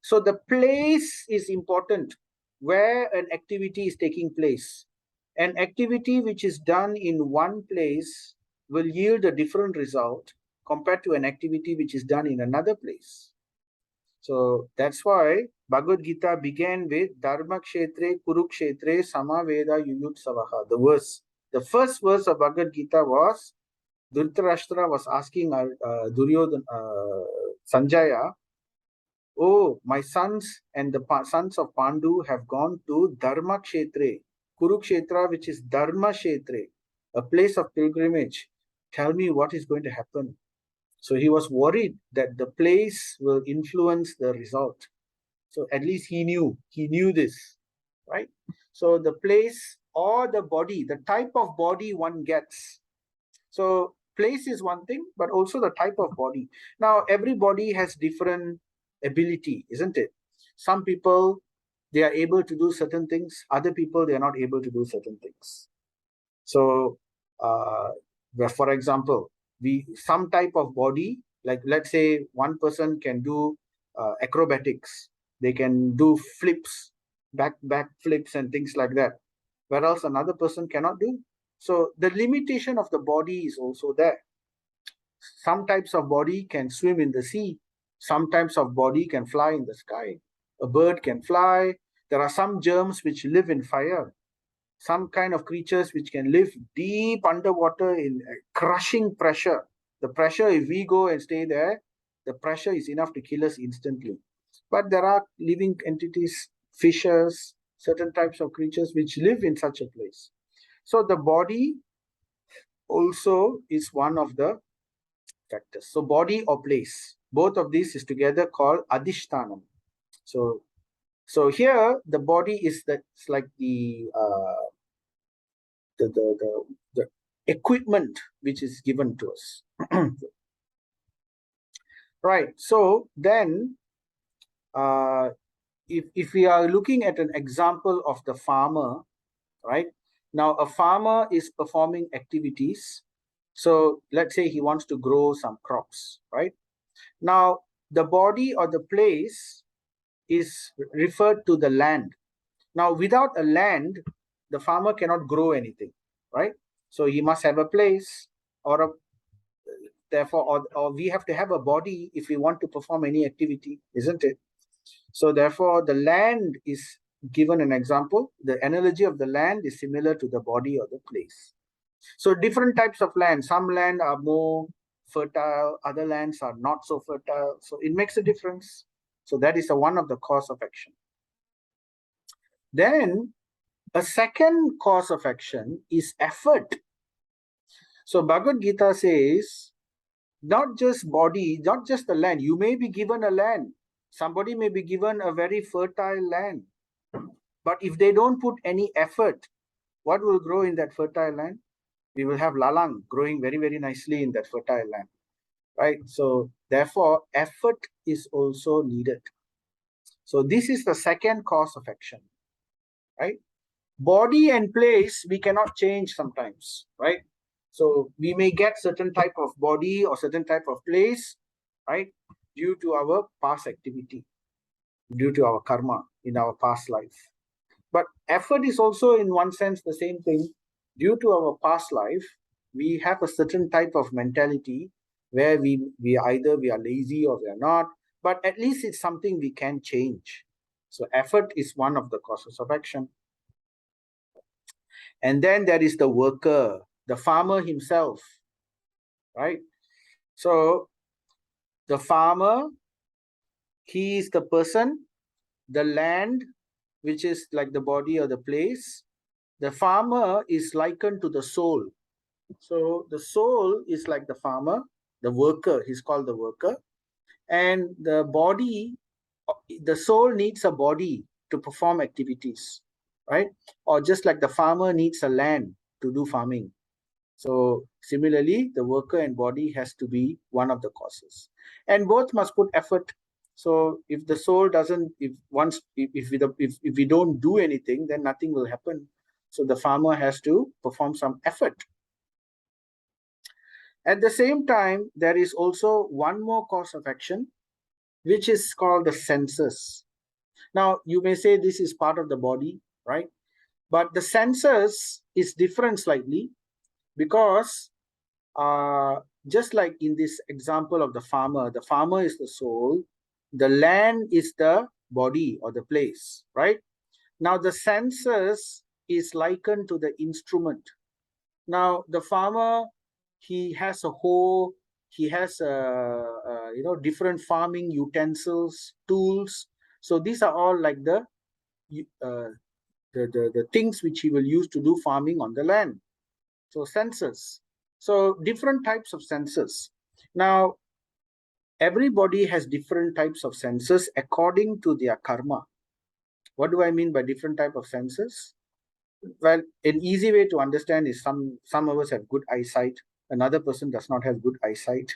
So the place is important, where an activity is taking place. An activity which is done in one place will yield a different result compared to an activity which is done in another place. So that's why Bhagavad Gita began with Dharma Kshetre Kurukshetre Samaveda Yuyutsavaha. The first verse of Bhagavad Gita was Dhritarashtra was asking Duryodhana, Sanjaya, oh, my sons and the sons of Pandu have gone to Dharma Kshetre, Kurukshetra, which is Dharma Kshetre, a place of pilgrimage. Tell me what is going to happen. So he was worried that the place will influence the result. So at least he knew this, right? So the place or the body, the type of body one gets. So place is one thing, but also the type of body. Now, every body has different ability, isn't it? Some people, they are able to do certain things. Other people, they are not able to do certain things. So, for example, some type of body, like let's say one person can do acrobatics. They can do flips, back flips and things like that, whereas another person cannot do. So the limitation of the body is also there. Some types of body can swim in the sea. Some types of body can fly in the sky. A bird can fly. There are some germs which live in fire. Some kind of creatures which can live deep underwater in crushing pressure. The pressure, if we go and stay there, the pressure is enough to kill us instantly. But there are living entities, fishes, certain types of creatures which live in such a place. So the body also is one of the factors. So body or place, both of these is together called adhishtanam. So here the body is it's like the equipment which is given to us. Right. So then, if we are looking at an example of the farmer, right? Now, a farmer is performing activities. So let's say he wants to grow some crops, right? Now, the body or the place is referred to the land. Now, without a land, the farmer cannot grow anything, right? So he must have a place, or we have to have a body if we want to perform any activity, isn't it? So therefore, the land is given an example. The analogy of the land is similar to the body or the place. So different types of land. Some land are more fertile, other lands are not so fertile. So it makes a difference. So that is one of the cause of action. Then a second cause of action is effort. So Bhagavad Gita says, not just body, not just the land. You may be given a land. Somebody may be given a very fertile land. But if they don't put any effort, what will grow in that fertile land? We will have lalang growing very, very nicely in that fertile land, right? So therefore, effort is also needed. So this is the second cause of action, right? Body and place, we cannot change sometimes, right? So we may get certain type of body or certain type of place, right? Due to our past activity, due to our karma in our past life. But effort is also in one sense the same thing. Due to our past life, we have a certain type of mentality where we either we are lazy or we are not, but at least it's something we can change. So effort is one of the causes of action. And then there is the worker, the farmer himself, right? So the farmer, he is the person, the land, which is like the body or the place. The farmer is likened to the soul. So the soul is like the farmer, the worker, he's called the worker. And the body, the soul needs a body to perform activities, right? Or just like the farmer needs a land to do farming. So similarly, the worker and body has to be one of the causes. And both must put effort. So if the soul doesn't, if we don't do anything, then nothing will happen. So the farmer has to perform some effort. At the same time, there is also one more cause of action, which is called the senses. Now, you may say this is part of the body, right? But the senses is different slightly because just like in this example of the farmer is the soul, the land is the body or the place, right? Now, the senses is likened to the instrument. Now, the farmer, he has a hoe, he has different farming utensils, tools. So these are all like uh, the things which he will use to do farming on the land. So senses. So different types of senses. Now, everybody has different types of senses according to their karma. What do I mean by different type of senses? Well, an easy way to understand is some of us have good eyesight, another person does not have good eyesight,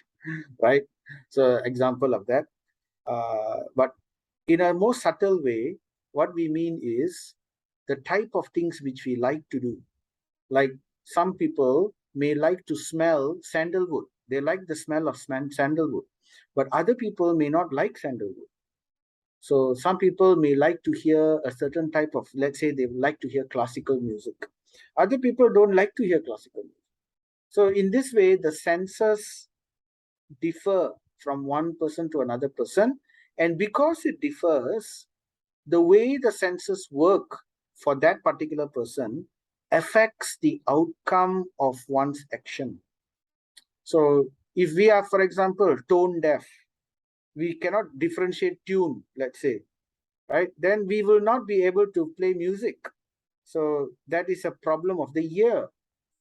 right? So example of that. But in a more subtle way, what we mean is the type of things which we like to do. Like some people may like to smell sandalwood. They like the smell of sandalwood, but other people may not like sandalwood. So some people may like to hear a certain type of, let's say they like to hear classical music. Other people don't like to hear classical music. So in this way, the senses differ from one person to another person. And because it differs, the way the senses work for that particular person affects the outcome of one's action. So if we are, for example, tone deaf, we cannot differentiate tune, let's say, right? Then we will not be able to play music. So that is a problem of the ear.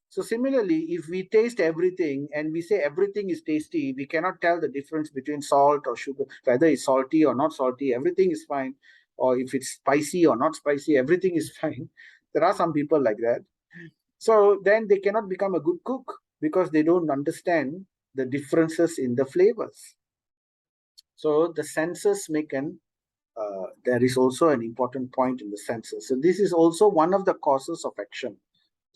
So similarly, if we taste everything and we say everything is tasty, we cannot tell the difference between salt or sugar, whether it's salty or not salty, everything is fine. Or if it's spicy or not spicy, everything is fine. There are some people like that. So then they cannot become a good cook because they don't understand the differences in the flavors. So the senses make there is also an important point in the senses. So this is also one of the causes of action.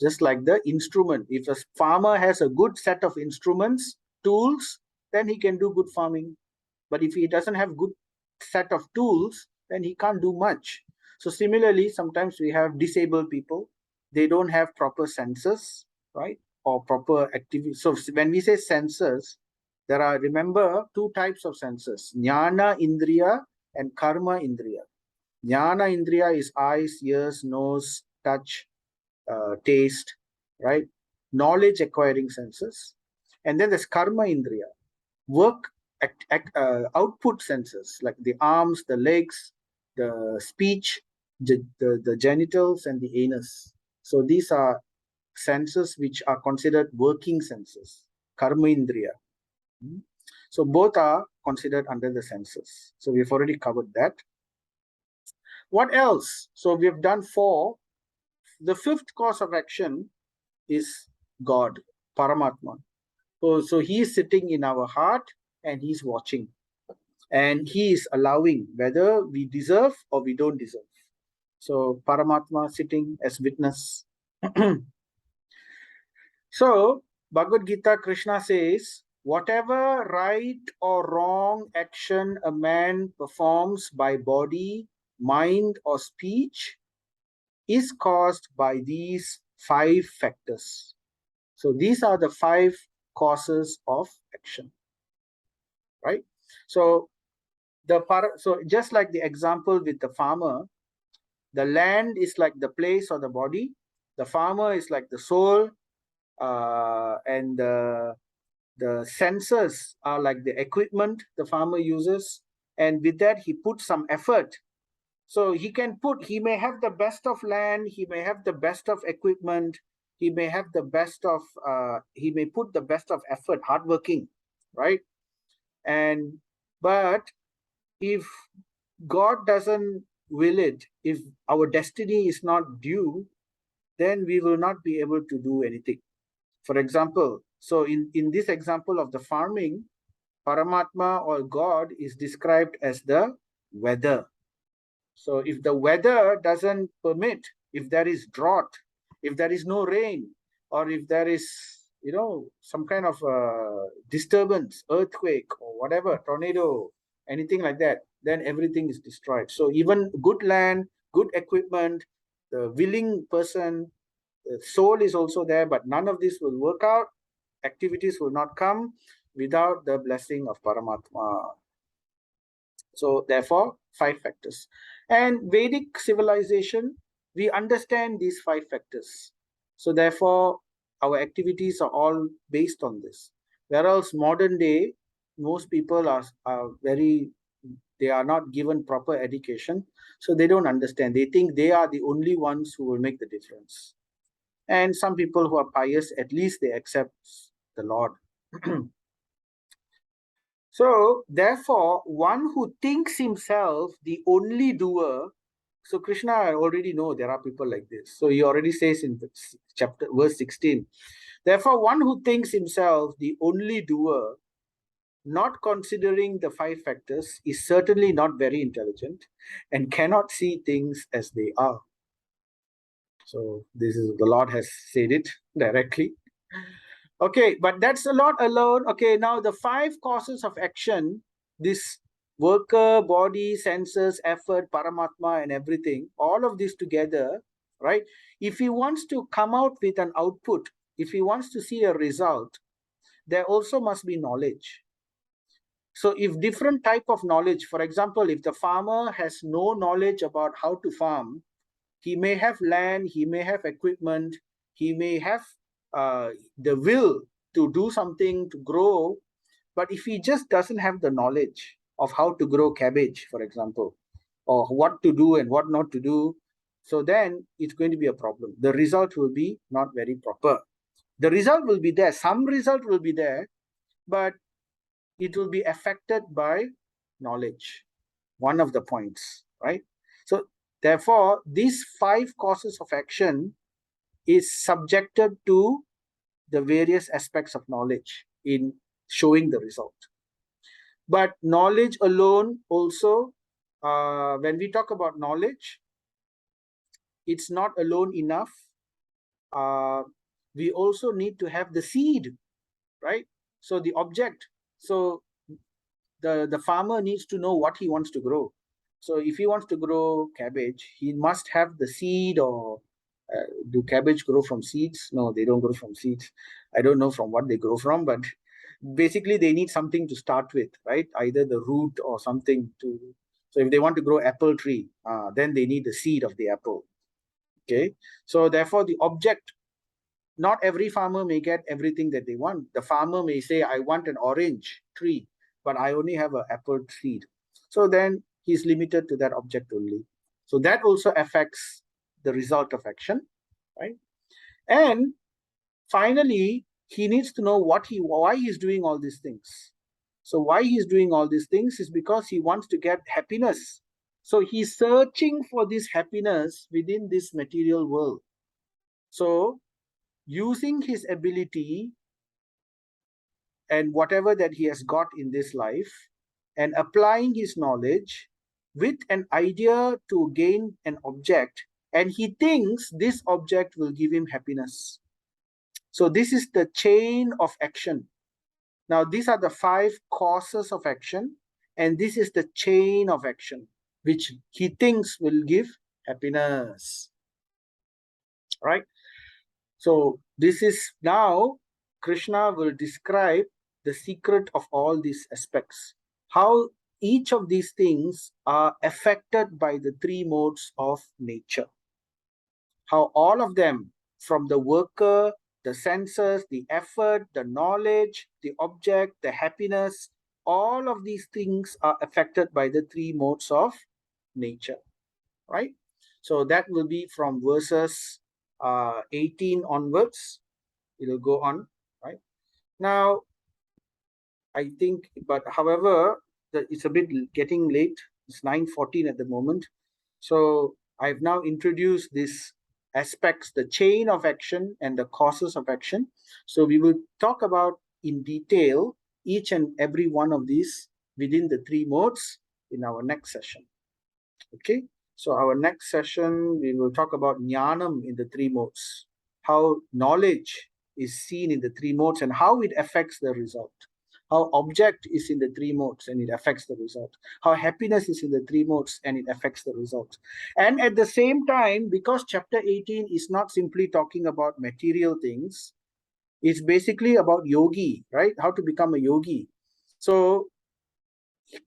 Just like the instrument, if a farmer has a good set of instruments, tools, then he can do good farming. But if he doesn't have good set of tools, then he can't do much. So similarly, sometimes we have disabled people. They don't have proper senses, right? Or proper activity. So when we say senses, there are, remember, two types of senses, jnana indriya and karma indriya. Jnana indriya is eyes, ears, nose, touch, taste, right? Knowledge acquiring senses. And then there's karma indriya, work output senses like the arms, the legs, the speech, the genitals, and the anus. So these are senses which are considered working senses, karma indriya. So both are considered under the senses. So we've already covered that. What else? So we've done 4. The 5th cause of action is God, Paramatma. So he is sitting in our heart and he's watching. And he is allowing whether we deserve or we don't deserve. So Paramatma sitting as witness. So Bhagavad Gita, Krishna says, whatever right or wrong action a man performs by body, mind, or speech is caused by these 5 factors. So these are the 5 causes of action, right? So so just like the example with the farmer, the land is like the place or the body, the farmer is like the soul, and the senses are like the equipment the farmer uses, and with that he puts some effort. So he may have the best of land, he may have the best of equipment, he may have the best of, he may put the best of effort, hardworking, right? But if God doesn't will it, if our destiny is not due, then we will not be able to do anything. For example, so in this example of the farming, Paramatma or God is described as the weather. So if the weather doesn't permit, if there is drought, if there is no rain, or if there is, some kind of disturbance, earthquake or whatever, tornado, anything like that, then everything is destroyed. So even good land, good equipment, the willing person, the soul is also there, but none of this will work out. Activities will not come without the blessing of Paramatma. So therefore, 5 factors. And Vedic civilization, we understand these 5 factors. So therefore, our activities are all based on this. Whereas modern day, most people are they are not given proper education. So they don't understand. They think they are the only ones who will make the difference. And some people who are pious, at least they accept the Lord. So, therefore, one who thinks himself the only doer, so Krishna, I already know there are people like this. So he already says in verse 16, therefore, one who thinks himself the only doer, not considering the 5 factors, is certainly not very intelligent and cannot see things as they are. So this is, the Lord has said it directly. Okay, but that's a lot alone. Okay, now the 5 causes of action, this worker, body, senses, effort, Paramatma, and everything, all of this together, right? If he wants to come out with an output, if he wants to see a result, there also must be knowledge. So if different type of knowledge, for example, if the farmer has no knowledge about how to farm, he may have land, he may have equipment, he may have the will to do something, to grow, but if he just doesn't have the knowledge of how to grow cabbage, for example, or what to do and what not to do, so then it's going to be a problem. The result will be not very proper. The result will be there, some result will be there, but it will be affected by knowledge, one of the points, right? So therefore, these 5 causes of action is subjected to the various aspects of knowledge in showing the result. But knowledge alone also, when we talk about knowledge, it's not alone enough. We also need to have the seed, right? So the object. So the farmer needs to know what he wants to grow. So if he wants to grow cabbage, he must have the seed, or do cabbage grow from seeds? No, they don't grow from seeds. I don't know from what they grow from, but basically they need something to start with, right? Either the root or something to. So if they want to grow apple tree, then they need the seed of the apple. Okay. So therefore the object, not every farmer may get everything that they want. The farmer may say, I want an orange tree, but I only have an apple seed. So then he's limited to that object only. So that also affects the result of action, right? And finally, he needs to know why he's doing all these things. So why he's doing all these things is because he wants to get happiness. So he's searching for this happiness within this material world. So using his ability and whatever that he has got in this life and applying his knowledge with an idea to gain an object, and he thinks this object will give him happiness. So this is the chain of action. Now these are the 5 causes of action, and this is the chain of action which he thinks will give happiness, right? So this is now Krishna will describe the secret of all these aspects, how each of these things are affected by the 3 modes of nature, how all of them, from the worker, the senses, the effort, the knowledge, the object, the happiness, all of these things are affected by the 3 modes of nature, right? So that will be from verses 18 onwards. It will go on, right? Now, I think, but however, it's a bit getting late. It's 9:14 at the moment. So I've now introduced these aspects, the chain of action and the causes of action. So we will talk about in detail each and every one of these within the 3 modes in our next session. Okay, so our next session, we will talk about jnanam in the 3 modes, how knowledge is seen in the 3 modes and how it affects the result. How object is in the 3 modes and it affects the result. How happiness is in the 3 modes and it affects the result. And at the same time, because chapter 18 is not simply talking about material things, it's basically about yogi, right? How to become a yogi. So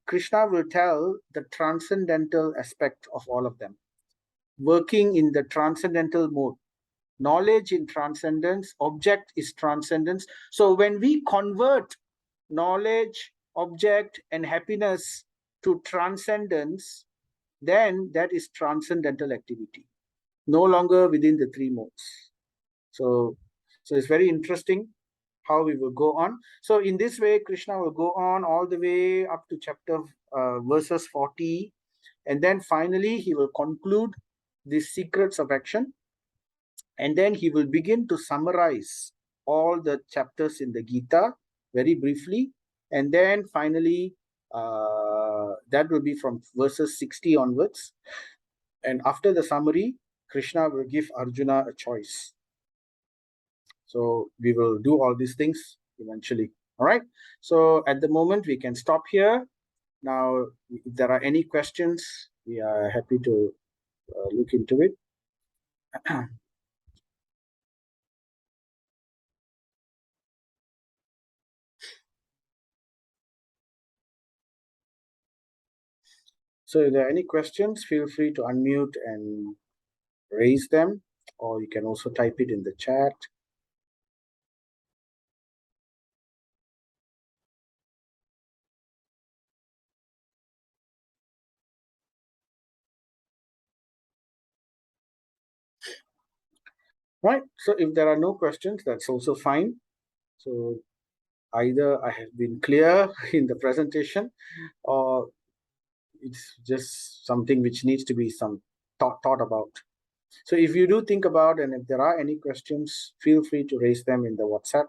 Krishna will tell the transcendental aspect of all of them, working in the transcendental mode. Knowledge in transcendence, object is transcendence. So when we convert knowledge, object, and happiness to transcendence, then that is transcendental activity, no longer within the 3 modes. So it's very interesting how we will go on. So in this way, Krishna will go on all the way up to chapter verses 40, and then finally he will conclude these secrets of action, and then he will begin to summarize all the chapters in the Gita very briefly, and then finally that will be from verses 60 onwards. And after the summary, Krishna will give Arjuna a choice. So we will do all these things eventually. All right. So at the moment, we can stop here. Now, if there are any questions, we are happy to look into it. So if there are any questions, feel free to unmute and raise them, or you can also type it in the chat. Right. So if there are no questions, that's also fine. So either I have been clear in the presentation, or it's just something which needs to be thought about. So if you do think about, and if there are any questions, feel free to raise them in the WhatsApp,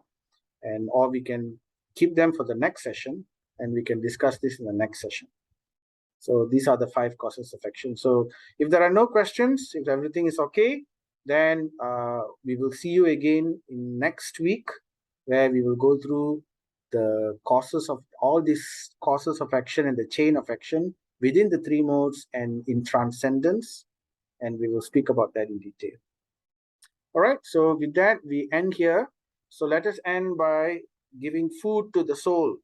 and or we can keep them for the next session, and we can discuss this in the next session. So these are the 5 causes of action. So if there are no questions, if everything is okay, then we will see you again in next week, where we will go through the causes of all these causes of action and the chain of action within the 3 modes and in transcendence, and we will speak about that in detail. All right, so with that, we end here. So let us end by giving food to the soul,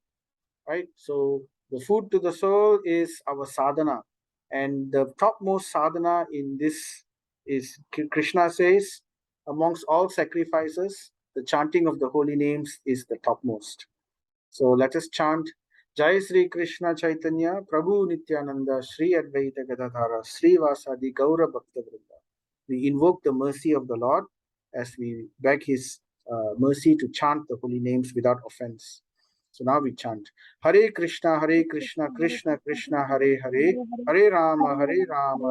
right? So the food to the soul is our sadhana. And the topmost sadhana in this is, Krishna says, amongst all sacrifices, the chanting of the holy names is the topmost. So let us chant Jai Sri Krishna Chaitanya Prabhu Nityananda Sri Advaita Gadadhara Sri Vasadi Gaura Bhakta Vrinda. We invoke the mercy of the Lord as we beg his mercy to chant the holy names without offense. So now we chant Hare Krishna, Krishna Krishna, Hare Hare, Hare Rama,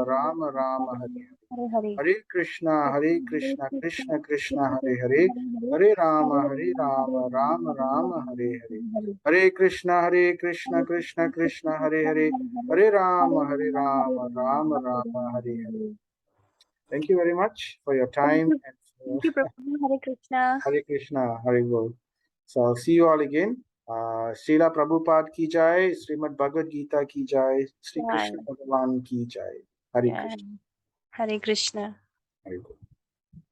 Rama Rama, Hare Hare Krishna, Krishna Krishna, Hare Hare, Hare Rama, Rama Rama, Hare Hare. Hare Krishna, Krishna Krishna, Hare Hare, Hare Rama, Rama Rama, Hare Hare. Thank you very much for your time. Thank you, Prabhu. Hare Krishna. Hare Krishna, Hare Bol. So I'll see you all again. Srila Prabhupada ki jai, Srimad Bhagavad Gita ki jai, Sri Krishna Bhagavan ki jai. Hare Krishna. Hare Krishna. Hare Bol.